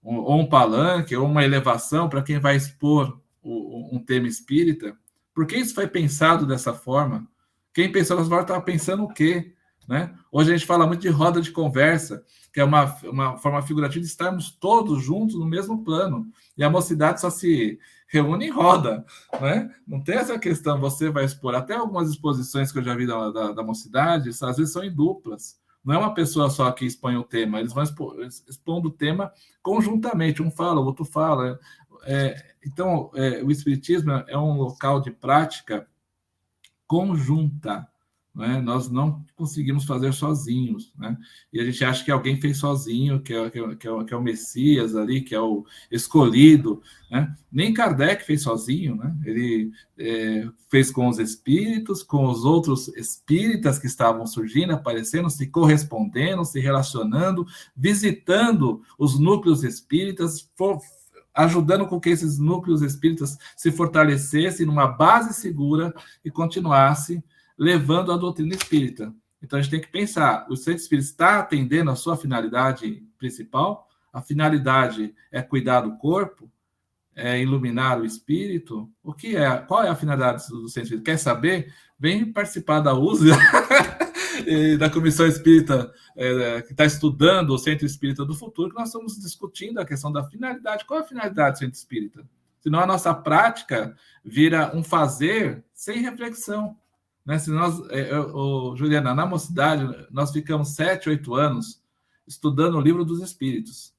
um palanque ou uma elevação para quem vai expor um tema espírita. Por que isso foi pensado dessa forma? Quem pensou dessa forma estava pensando o quê? Né? Hoje a gente fala muito de roda de conversa, que é uma forma figurativa de estarmos todos juntos no mesmo plano. E a mocidade só se reúne em roda. Né? Não tem essa questão, você vai expor. Até algumas exposições que eu já vi da mocidade, às vezes são em duplas. Não é uma pessoa só que expõe o tema, eles vão expondo o tema conjuntamente. Um fala, o outro fala. Então, o Espiritismo é um local de prática conjunta. Né? Nós não conseguimos fazer sozinhos, né? E a gente acha que alguém fez sozinho, que é o Messias ali, que é o escolhido, né? Nem Kardec fez sozinho, né? Ele fez com os espíritos, com os outros espíritas que estavam surgindo, aparecendo, se correspondendo, se relacionando, visitando os núcleos espíritas, ajudando com que esses núcleos espíritas se fortalecessem numa base segura e continuassem levando a doutrina espírita. Então, a gente tem que pensar, o centro espírita está atendendo a sua finalidade principal? A finalidade é cuidar do corpo? É iluminar o espírito? Qual é a finalidade do centro espírita? Quer saber? Vem participar da USE, da Comissão Espírita, que está estudando o Centro Espírita do Futuro, que nós estamos discutindo a questão da finalidade. Qual é a finalidade do Centro Espírita? Senão a nossa prática vira um fazer sem reflexão. Né? Se nós, Juliana, na mocidade, nós ficamos 7, 8 anos estudando o Livro dos Espíritos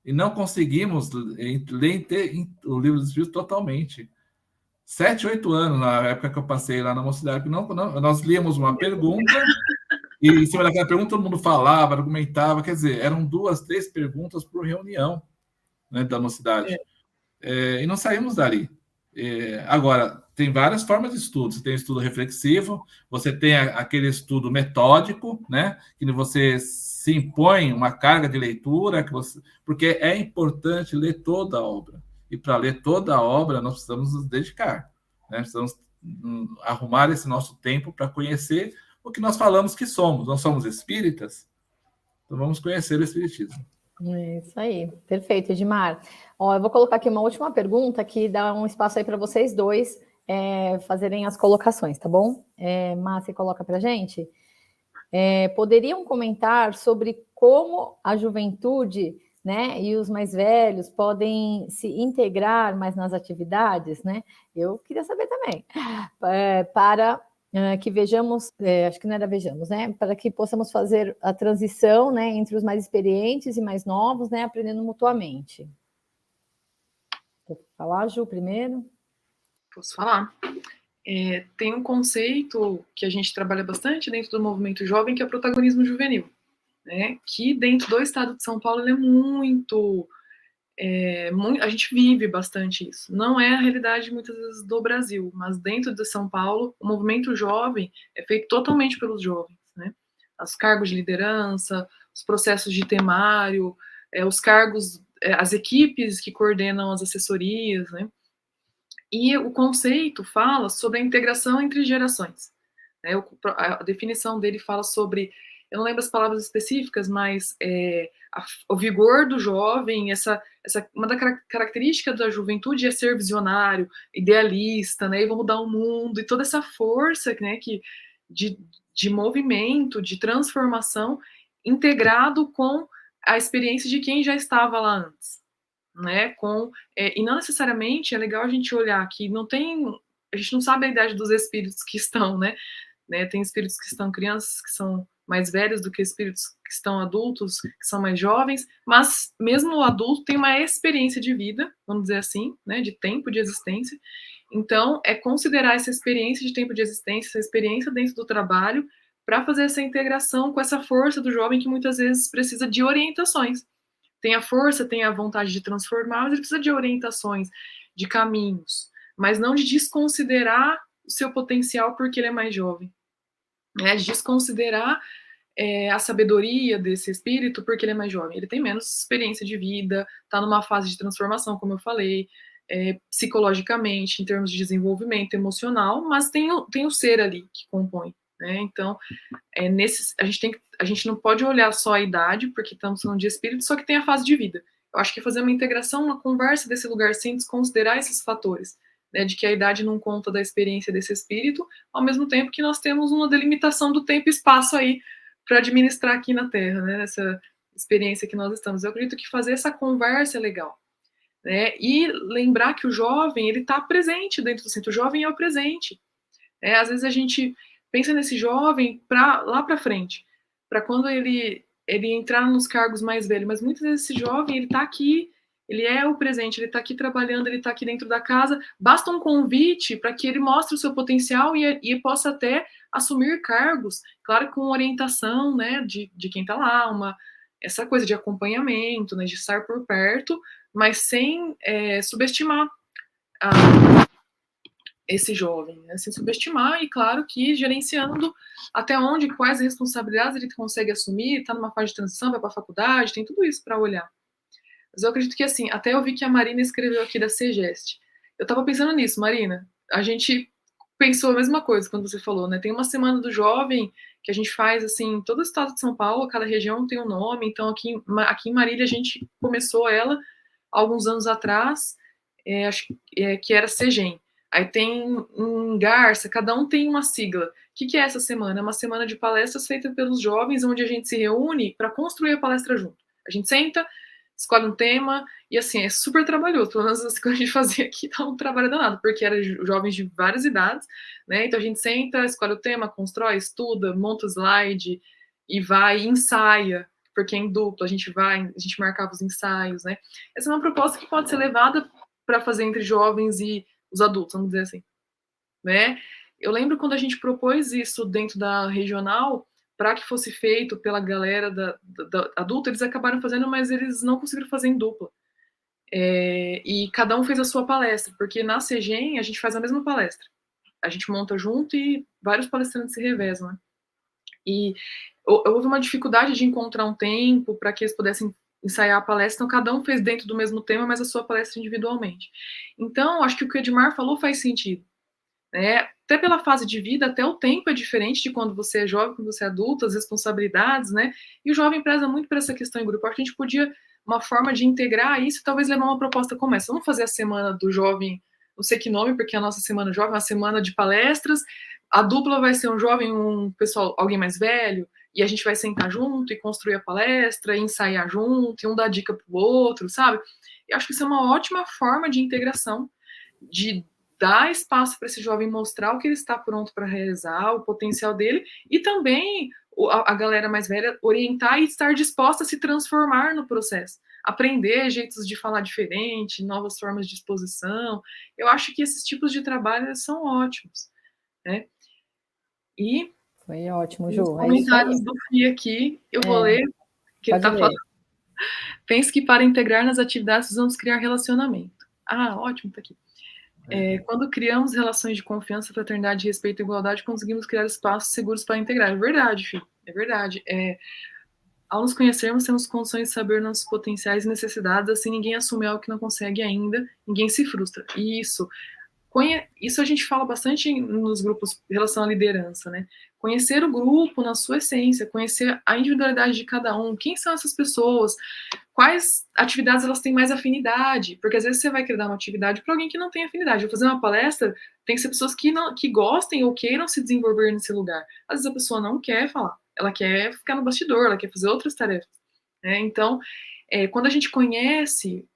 e não conseguimos ler o Livro dos Espíritos totalmente. 7, 8 anos, na época que eu passei lá na mocidade, nós líamos uma pergunta e em cima daquela pergunta todo mundo falava, argumentava, quer dizer, eram 2, 3 perguntas por reunião, né, da mocidade. E não saímos dali. Agora, tem várias formas de estudo. Você tem estudo reflexivo, você tem aquele estudo metódico, né? Que você se impõe uma carga de leitura, porque é importante ler toda a obra. E para ler toda a obra, nós precisamos nos dedicar. Né? Precisamos arrumar esse nosso tempo para conhecer o que nós falamos que somos. Nós somos espíritas, então vamos conhecer o espiritismo. É isso aí, perfeito, Edmar. Eu vou colocar aqui uma última pergunta que dá um espaço aí para vocês dois fazerem as colocações, tá bom? Márcia, coloca para a gente. Poderiam comentar sobre como a juventude né? E os mais velhos podem se integrar mais nas atividades, né? Eu queria saber também, para que vejamos, acho que não era vejamos, né? Para que possamos fazer a transição, né, entre os mais experientes e mais novos, né, aprendendo mutuamente. Quer falar, Ju, primeiro? Posso falar? Tem um conceito que a gente trabalha bastante dentro do movimento jovem, que é o protagonismo juvenil, né? Que dentro do estado de São Paulo ele é muito, a gente vive bastante isso. Não é a realidade muitas vezes do Brasil, mas dentro de São Paulo o movimento jovem é feito totalmente pelos jovens, né? Os cargos de liderança, os processos de temário, os cargos, as equipes que coordenam as assessorias, né? E o conceito fala sobre a integração entre gerações, né? A definição dele fala sobre, eu não lembro as palavras específicas, mas o vigor do jovem, uma da característica da juventude é ser visionário, idealista, né? E vamos mudar o mundo, e toda essa força, né, de movimento, de transformação, integrado com a experiência de quem já estava lá antes, né? E não necessariamente é legal a gente olhar que a gente não sabe a idade dos espíritos que estão, né? Tem espíritos que estão crianças, que são mais velhos do que espíritos que estão adultos, que são mais jovens, mas mesmo o adulto tem uma experiência de vida, vamos dizer assim, né, de tempo de existência. Então, é considerar essa experiência de tempo de existência, essa experiência dentro do trabalho, para fazer essa integração com essa força do jovem que muitas vezes precisa de orientações. Tem a força, tem a vontade de transformar, mas ele precisa de orientações, de caminhos, mas não de desconsiderar o seu potencial porque ele é mais jovem, né? De desconsiderar a sabedoria desse espírito porque ele é mais jovem. Ele tem menos experiência de vida, está numa fase de transformação, como eu falei, psicologicamente, em termos de desenvolvimento emocional, mas tem o ser ali que compõe, né? Então, a gente não pode olhar só a idade, porque estamos falando de espírito, só que tem a fase de vida. Eu acho que fazer uma integração, uma conversa desse lugar sem desconsiderar esses fatores, né, de que a idade não conta da experiência desse espírito, ao mesmo tempo que nós temos uma delimitação do tempo e espaço aí para administrar aqui na Terra, né, nessa experiência que nós estamos. Eu acredito que fazer essa conversa é legal, né, e lembrar que o jovem, ele está presente dentro do centro, o jovem é o presente. Às vezes a gente pensa nesse jovem lá para frente, para quando ele entrar nos cargos mais velhos, mas muitas vezes esse jovem, ele está aqui, ele é o presente, ele está aqui trabalhando, ele está aqui dentro da casa, basta um convite para que ele mostre o seu potencial e possa até assumir cargos, claro, com orientação, né, de quem está lá, essa coisa de acompanhamento, né, de estar por perto, mas sem subestimar esse jovem, né? Sem subestimar, e claro que gerenciando até onde, quais responsabilidades ele consegue assumir, está numa fase de transição, vai para a faculdade, tem tudo isso para olhar. Mas eu acredito que, assim, até eu vi que a Marina escreveu aqui da CEGEST. Eu estava pensando nisso, Marina, a gente pensou a mesma coisa quando você falou, né? Tem uma semana do jovem que a gente faz, assim, todo o estado de São Paulo, cada região tem um nome, então aqui em Marília a gente começou ela alguns anos atrás, acho que era CEGEM. Aí tem em Garça, cada um tem uma sigla. O que é essa semana? É uma semana de palestras feita pelos jovens, onde a gente se reúne para construir a palestra junto. A gente senta, escolhe um tema, e assim, é super trabalhoso. Pelo menos assim, quando a gente fazia aqui, dá um trabalho danado, porque eram jovens de várias idades, né? Então a gente senta, escolhe o tema, constrói, estuda, monta o slide, e vai, e ensaia, porque em dupla a gente marcava os ensaios, né? Essa é uma proposta que pode ser levada para fazer entre jovens e os adultos, vamos dizer assim, né? Eu lembro quando a gente propôs isso dentro da regional, para que fosse feito pela galera da adulta, eles acabaram fazendo, mas eles não conseguiram fazer em dupla. E cada um fez a sua palestra, porque na CEGEM a gente faz a mesma palestra. A gente monta junto e vários palestrantes se revezam, né? E houve uma dificuldade de encontrar um tempo para que eles pudessem ensaiar a palestra, então cada um fez dentro do mesmo tema, mas a sua palestra individualmente. Então, acho que o que o Edmar falou faz sentido, né? Até pela fase de vida, até o tempo é diferente de quando você é jovem, quando você é adulto, as responsabilidades, né? E o jovem preza muito por essa questão em grupo. Acho que a gente podia, uma forma de integrar isso, talvez levar uma proposta como essa. Vamos fazer a semana do jovem, não sei que nome, porque a nossa semana jovem é uma semana de palestras, a dupla vai ser um jovem, um pessoal, alguém mais velho, e a gente vai sentar junto e construir a palestra, e ensaiar junto, e um dar dica para o outro, sabe? Eu acho que isso é uma ótima forma de integração, de dar espaço para esse jovem mostrar o que ele está pronto para realizar, o potencial dele, e também a galera mais velha orientar e estar disposta a se transformar no processo, aprender jeitos de falar diferente, novas formas de exposição. Eu acho que esses tipos de trabalho são ótimos, né? E foi ótimo, Ju. os comentários do Fih aqui, eu vou ler, que ele está falando. Pense que para integrar nas atividades vamos criar relacionamento. Ah, ótimo, tá aqui. Quando criamos relações de confiança, fraternidade, respeito e igualdade, conseguimos criar espaços seguros para integrar. É verdade, filho. É verdade. Ao nos conhecermos, temos condições de saber nossos potenciais e necessidades, assim ninguém assume algo que não consegue ainda, ninguém se frustra. E isso a gente fala bastante nos grupos em relação à liderança, né? Conhecer o grupo na sua essência, conhecer a individualidade de cada um, quem são essas pessoas, quais atividades elas têm mais afinidade, porque às vezes você vai querer dar uma atividade para alguém que não tem afinidade. Eu vou fazer uma palestra, tem que ser pessoas que gostem ou queiram se desenvolver nesse lugar. Às vezes a pessoa não quer falar, ela quer ficar no bastidor, ela quer fazer outras tarefas. Né? Então, quando a gente conhece,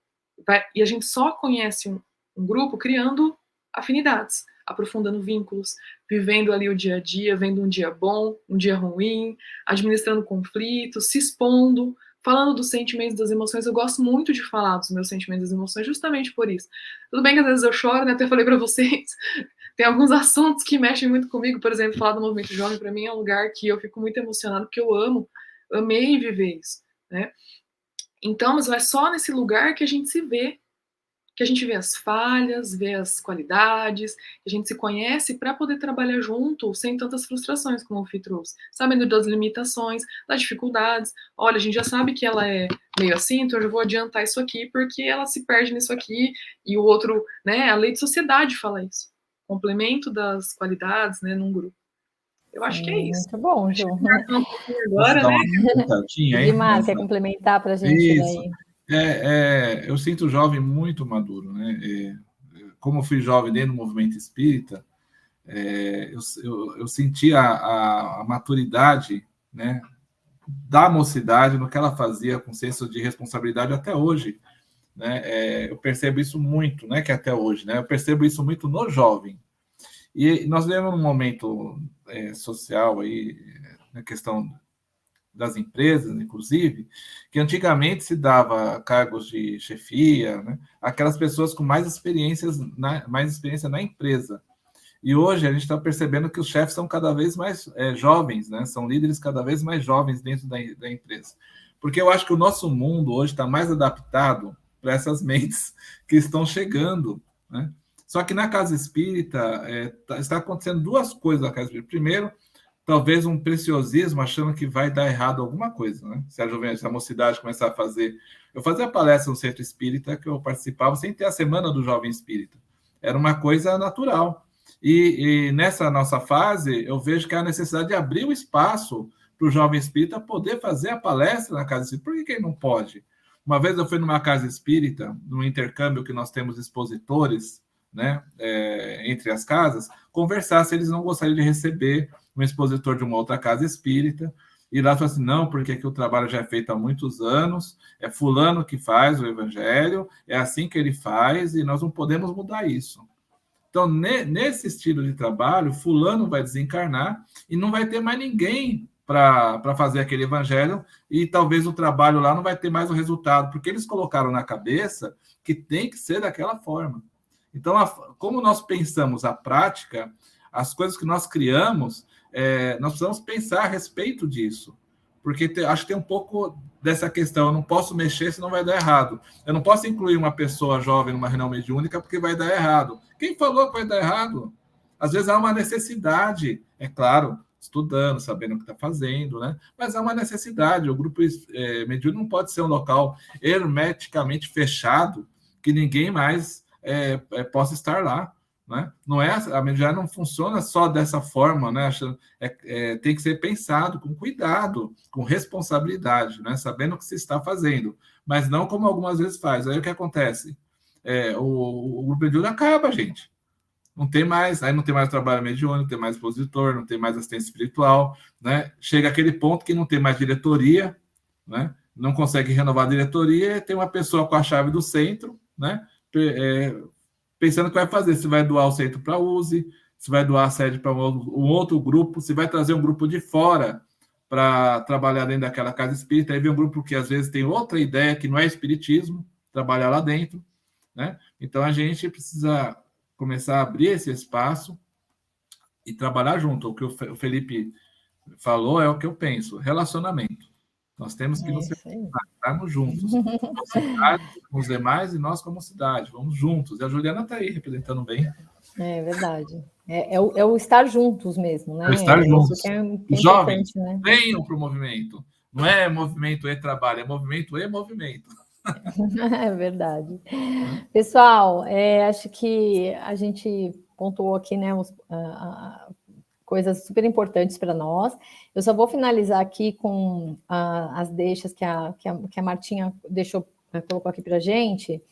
e a gente só conhece um grupo criando afinidades, aprofundando vínculos, vivendo ali o dia a dia, vendo um dia bom, um dia ruim, administrando conflitos, se expondo, falando dos sentimentos, das emoções. Eu gosto muito de falar dos meus sentimentos e das emoções justamente por isso. Tudo bem que às vezes eu choro, né? Até falei para vocês, tem alguns assuntos que mexem muito comigo, por exemplo, falar do movimento jovem para mim é um lugar que eu fico muito emocionada porque eu amei viver isso, né? Então, mas é só nesse lugar que a gente se vê, que a gente vê as falhas, vê as qualidades, que a gente se conhece para poder trabalhar junto sem tantas frustrações, como o Fih trouxe, sabendo das limitações, das dificuldades. Olha, a gente já sabe que ela é meio assim, então eu já vou adiantar isso aqui, porque ela se perde nisso aqui, e o outro, né, a lei de sociedade fala isso. Complemento das qualidades, né, num grupo. Eu acho que é isso. Muito bom, Ju. Agora, né? Guimar, quer complementar para a gente daí? Eu sinto o jovem muito maduro, né? Como eu fui jovem dentro do movimento espírita, eu senti a maturidade, né, da mocidade no que ela fazia com senso de responsabilidade até hoje, né? Eu percebo isso muito, né? Que até hoje, né? Eu percebo isso muito no jovem. E nós vivemos num momento social aí, na questão das empresas, inclusive, que antigamente se dava cargos de chefia, né, aquelas pessoas com mais experiência na empresa. E hoje a gente está percebendo que os chefes são cada vez mais jovens, né, são líderes cada vez mais jovens dentro da empresa. Porque eu acho que o nosso mundo hoje está mais adaptado para essas mentes que estão chegando, né? Só que na casa espírita está acontecendo duas coisas na casa espírita. Primeiro, talvez um preciosismo, achando que vai dar errado alguma coisa, né? Se a mocidade começar a fazer... Eu fazia palestra no Centro Espírita, que eu participava sem ter a Semana do Jovem Espírita. Era uma coisa natural. E nessa nossa fase, eu vejo que há a necessidade de abrir o espaço para o Jovem Espírita poder fazer a palestra na casa espírita. Por que ele não pode? Uma vez eu fui numa casa espírita, num intercâmbio que nós temos expositores, né, entre as casas, conversar se eles não gostariam de receber um expositor de uma outra casa espírita, e lá falou assim, não, porque aqui o trabalho já é feito há muitos anos, é fulano que faz o evangelho, é assim que ele faz, e nós não podemos mudar isso. Então, nesse estilo de trabalho, fulano vai desencarnar e não vai ter mais ninguém para fazer aquele evangelho, e talvez o trabalho lá não vai ter mais o resultado, porque eles colocaram na cabeça que tem que ser daquela forma. Então, como nós pensamos a prática, as coisas que nós criamos, nós precisamos pensar a respeito disso. Porque acho que tem um pouco dessa questão, eu não posso mexer senão vai dar errado. Eu não posso incluir uma pessoa jovem numa reunião mediúnica porque vai dar errado. Quem falou que vai dar errado? Às vezes há uma necessidade, é claro, estudando, sabendo o que está fazendo, né? Mas há uma necessidade. O grupo mediúnico não pode ser um local hermeticamente fechado que ninguém mais possa estar lá, né? Não a mediunidade não funciona só dessa forma, né? Tem que ser pensado com cuidado, com responsabilidade, né? Sabendo o que se está fazendo, mas não como algumas vezes faz. Aí o que acontece? O grupo mediúnico acaba, gente. Não tem mais, aí não tem mais trabalho mediúnico, não tem mais expositor, não tem mais assistência espiritual, né? Chega aquele ponto que não tem mais diretoria, né? Não consegue renovar a diretoria, tem uma pessoa com a chave do centro, né? Pensando o que vai fazer, se vai doar o centro para a USE, se vai doar a sede para um outro grupo, se vai trazer um grupo de fora para trabalhar dentro daquela casa espírita. Aí vem um grupo que às vezes tem outra ideia, que não é espiritismo, trabalhar lá dentro, né? Então a gente precisa começar a abrir esse espaço e trabalhar junto. O que o Felipe falou é o que eu penso, relacionamento. Nós temos que nos estarmos juntos. Cidade, com os demais e nós como cidade. Vamos juntos. E a Juliana está aí representando bem. É verdade. É o estar juntos mesmo, né? É estar juntos. Isso que é os jovens, né? Venham para o movimento. Não é movimento e trabalho, é movimento e movimento. É verdade. Pessoal, acho que a gente pontuou aqui, né, coisas super importantes para nós. Eu só vou finalizar aqui com as deixas que a Martinha colocou aqui para a gente,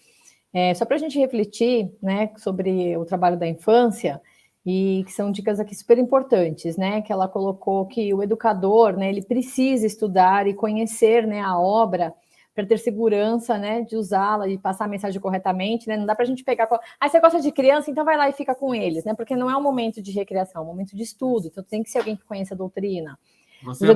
só para a gente refletir, né, sobre o trabalho da infância, e que são dicas aqui super importantes, né, que ela colocou que o educador, né, ele precisa estudar e conhecer, né, a obra para ter segurança, né, de usá-la e passar a mensagem corretamente, né? Não dá para a gente pegar... você gosta de criança, então vai lá e fica com eles, né? Porque não é um momento de recreação, é um momento de estudo, então tem que ser alguém que conheça a doutrina. Você é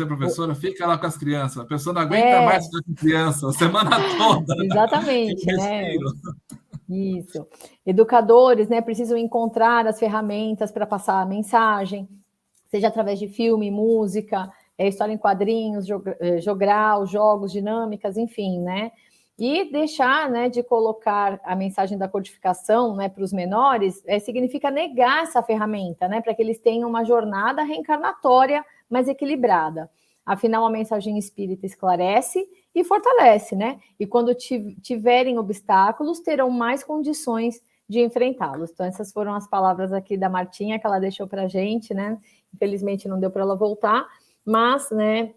professora, fica lá com as crianças, a pessoa não aguenta mais ficar com criança a semana toda. Exatamente, né? Isso. Educadores, né, precisam encontrar as ferramentas para passar a mensagem, seja através de filme, música, história em quadrinhos, jogral, jogos, dinâmicas, enfim, né? E deixar, né, de colocar a mensagem da codificação, né, para os menores, significa negar essa ferramenta, né, para que eles tenham uma jornada reencarnatória mais equilibrada. Afinal, a mensagem espírita esclarece e fortalece, né? E quando tiverem obstáculos, terão mais condições de enfrentá-los. Então, essas foram as palavras aqui da Martinha que ela deixou para a gente, né? Infelizmente, não deu para ela voltar, mas, né,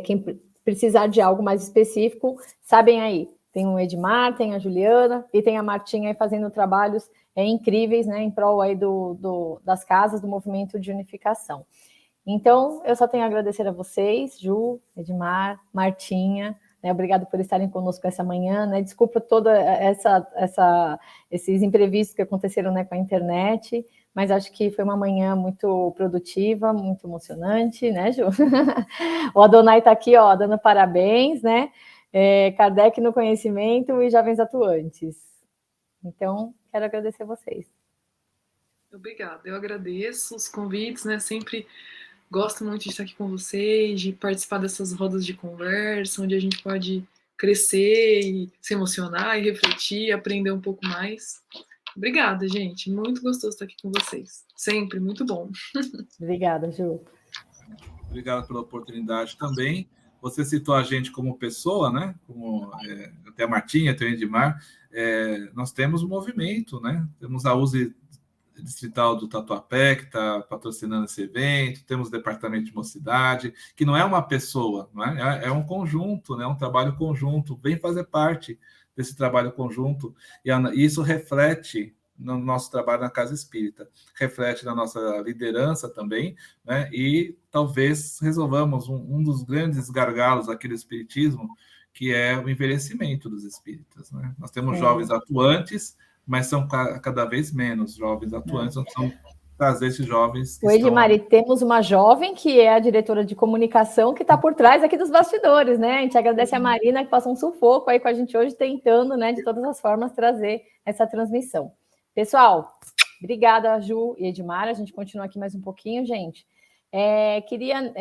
quem precisar de algo mais específico, sabem aí, tem o Edmar, tem a Juliana e tem a Martinha aí fazendo trabalhos incríveis, né, em prol aí das casas, do movimento de unificação. Então, eu só tenho a agradecer a vocês, Ju, Edmar, Martinha, né, obrigado por estarem conosco essa manhã, né, desculpa toda esses imprevistos que aconteceram, né, com a internet, mas acho que foi uma manhã muito produtiva, muito emocionante, né, Ju? O Adonai está aqui, ó, dando parabéns, né? Kardec no conhecimento e jovens atuantes. Então, quero agradecer a vocês. Obrigada, eu agradeço os convites, né? Sempre gosto muito de estar aqui com vocês, de participar dessas rodas de conversa, onde a gente pode crescer e se emocionar e refletir, aprender um pouco mais. Obrigada, gente. Muito gostoso estar aqui com vocês. Sempre, muito bom. Obrigada, Ju. Obrigado pela oportunidade também. Você citou a gente como pessoa, né? Como até a Martinha, até o Edmar. Nós temos um movimento, né? Temos a USE Distrital do Tatuapé, que está patrocinando esse evento, temos o Departamento de Mocidade, que não é uma pessoa, não é? É um conjunto, né? Um trabalho conjunto. Vem fazer parte desse trabalho conjunto, e isso reflete no nosso trabalho na Casa Espírita, reflete na nossa liderança também, né? E talvez resolvamos um dos grandes gargalos aqui do Espiritismo, que é o envelhecimento dos espíritas, né? Nós temos jovens atuantes, mas são cada vez menos jovens atuantes, então são trazer esses jovens. O Edmar, e temos uma jovem que é a diretora de comunicação que está por trás aqui dos bastidores, né? A gente agradece a Marina que passou um sufoco aí com a gente hoje, tentando, né, de todas as formas, trazer essa transmissão. Pessoal, obrigada, Ju e Edmar. A gente continua aqui mais um pouquinho, gente. Queria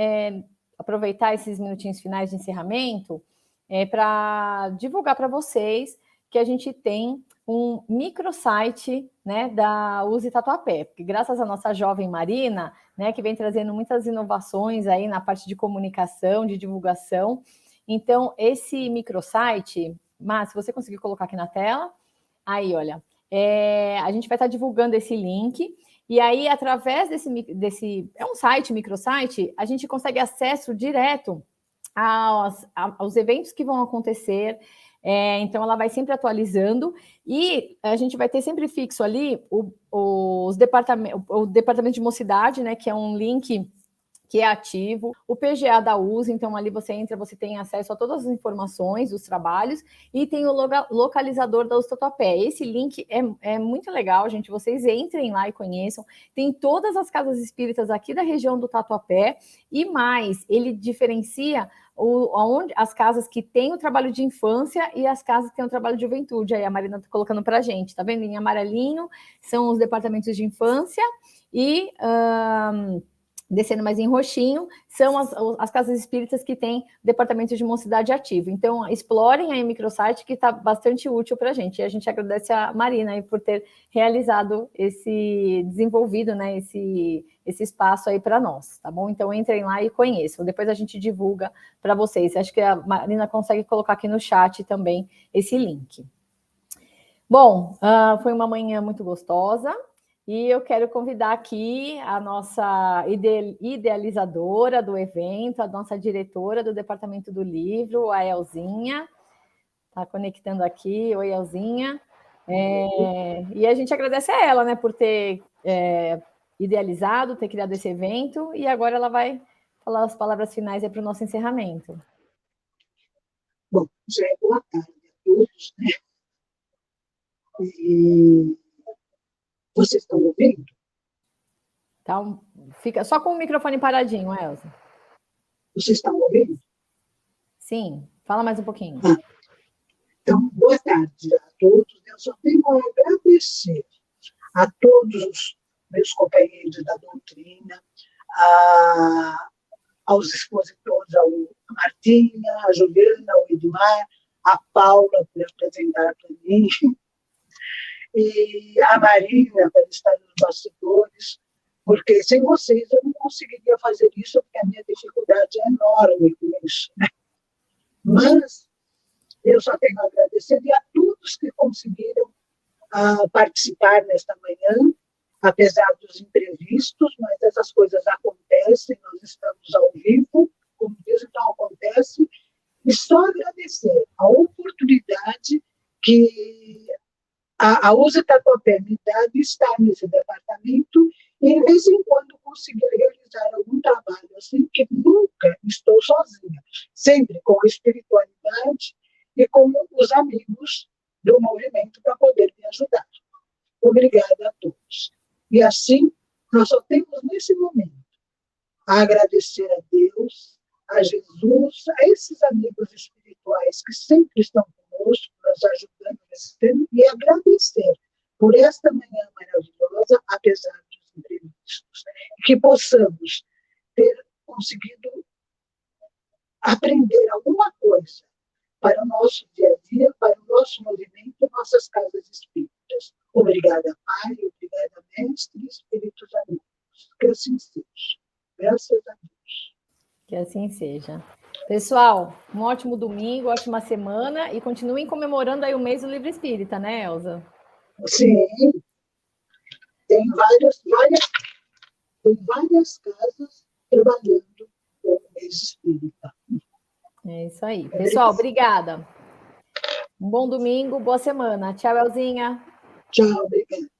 aproveitar esses minutinhos finais de encerramento para divulgar para vocês que a gente tem um microsite, né, da USE Tatuapé, porque graças à nossa jovem Marina, né, que vem trazendo muitas inovações aí na parte de comunicação, de divulgação. Então, esse microsite, Mas, se você conseguir colocar aqui na tela, aí, olha, a gente vai estar divulgando esse link, e aí, através desse é um site, microsite, a gente consegue acesso direto aos eventos que vão acontecer, Então, ela vai sempre atualizando e a gente vai ter sempre fixo ali o departamento de mocidade, né, que é um link que é ativo, o PGA da USA, então ali você entra, você tem acesso a todas as informações dos trabalhos, e tem o localizador da USA Tatuapé. Esse link é muito legal, gente, vocês entrem lá e conheçam, tem todas as casas espíritas aqui da região do Tatuapé, e mais, ele diferencia as casas que têm o trabalho de infância e as casas que têm o trabalho de juventude. Aí a Marina está colocando para a gente, tá vendo? Em amarelinho são os departamentos de infância e... descendo mais em roxinho, são as casas espíritas que têm departamento de mocidade ativo. Então, explorem aí o microsite, que está bastante útil para a gente. E a gente agradece a Marina aí por ter realizado desenvolvido, né, esse espaço aí para nós, tá bom? Então, entrem lá e conheçam. Depois a gente divulga para vocês. Acho que a Marina consegue colocar aqui no chat também esse link. Bom, foi uma manhã muito gostosa. E eu quero convidar aqui a nossa idealizadora do evento, a nossa diretora do Departamento do Livro, a Elzinha. Está conectando aqui. Oi, Elzinha. E a gente agradece a ela, né, por ter idealizado, ter criado esse evento. E agora ela vai falar as palavras finais para o nosso encerramento. Bom, já é boa tarde a todos, né? E vocês estão ouvindo? Então, fica só com o microfone paradinho, Elza. Vocês estão ouvindo? Sim, fala mais um pouquinho. Então, boa tarde a todos. Eu só tenho a agradecer a todos os meus companheiros da doutrina, aos expositores, a Martinha, a Juliana, o Edmar, a Paula, por apresentar para mim, e a Marina, para estar nos bastidores, porque sem vocês eu não conseguiria fazer isso, porque a minha dificuldade é enorme com isso, né? Mas eu só tenho a agradecer a todos que conseguiram participar nesta manhã, apesar dos imprevistos, mas essas coisas acontecem, nós estamos ao vivo, como diz, então acontece, e só agradecer a oportunidade que a USA Tatuapé me dá de estar nesse departamento e, de vez em quando, conseguir realizar algum trabalho assim, que nunca estou sozinha, sempre com a espiritualidade e com os amigos do movimento para poder me ajudar. Obrigada a todos. E assim, nós só temos nesse momento a agradecer a Deus, a Jesus, a esses amigos espirituais que sempre estão conosco, nos ajudando, resistendo, e agradecer por esta manhã maravilhosa, apesar dos imprevistos, que possamos ter conseguido aprender alguma coisa para o nosso dia a dia, para o nosso movimento, nossas casas espíritas. Obrigada, Pai, obrigada, Mestre, Espíritos amigos. Que assim seja. Graças a Deus. Que assim seja. Pessoal, um ótimo domingo, ótima semana, e continuem comemorando aí o mês do Livro Espírita, né, Elza? Sim. Tem várias casas trabalhando com o mês espírita. É isso aí. Pessoal, obrigada. Um bom domingo, boa semana. Tchau, Elzinha. Tchau, obrigada.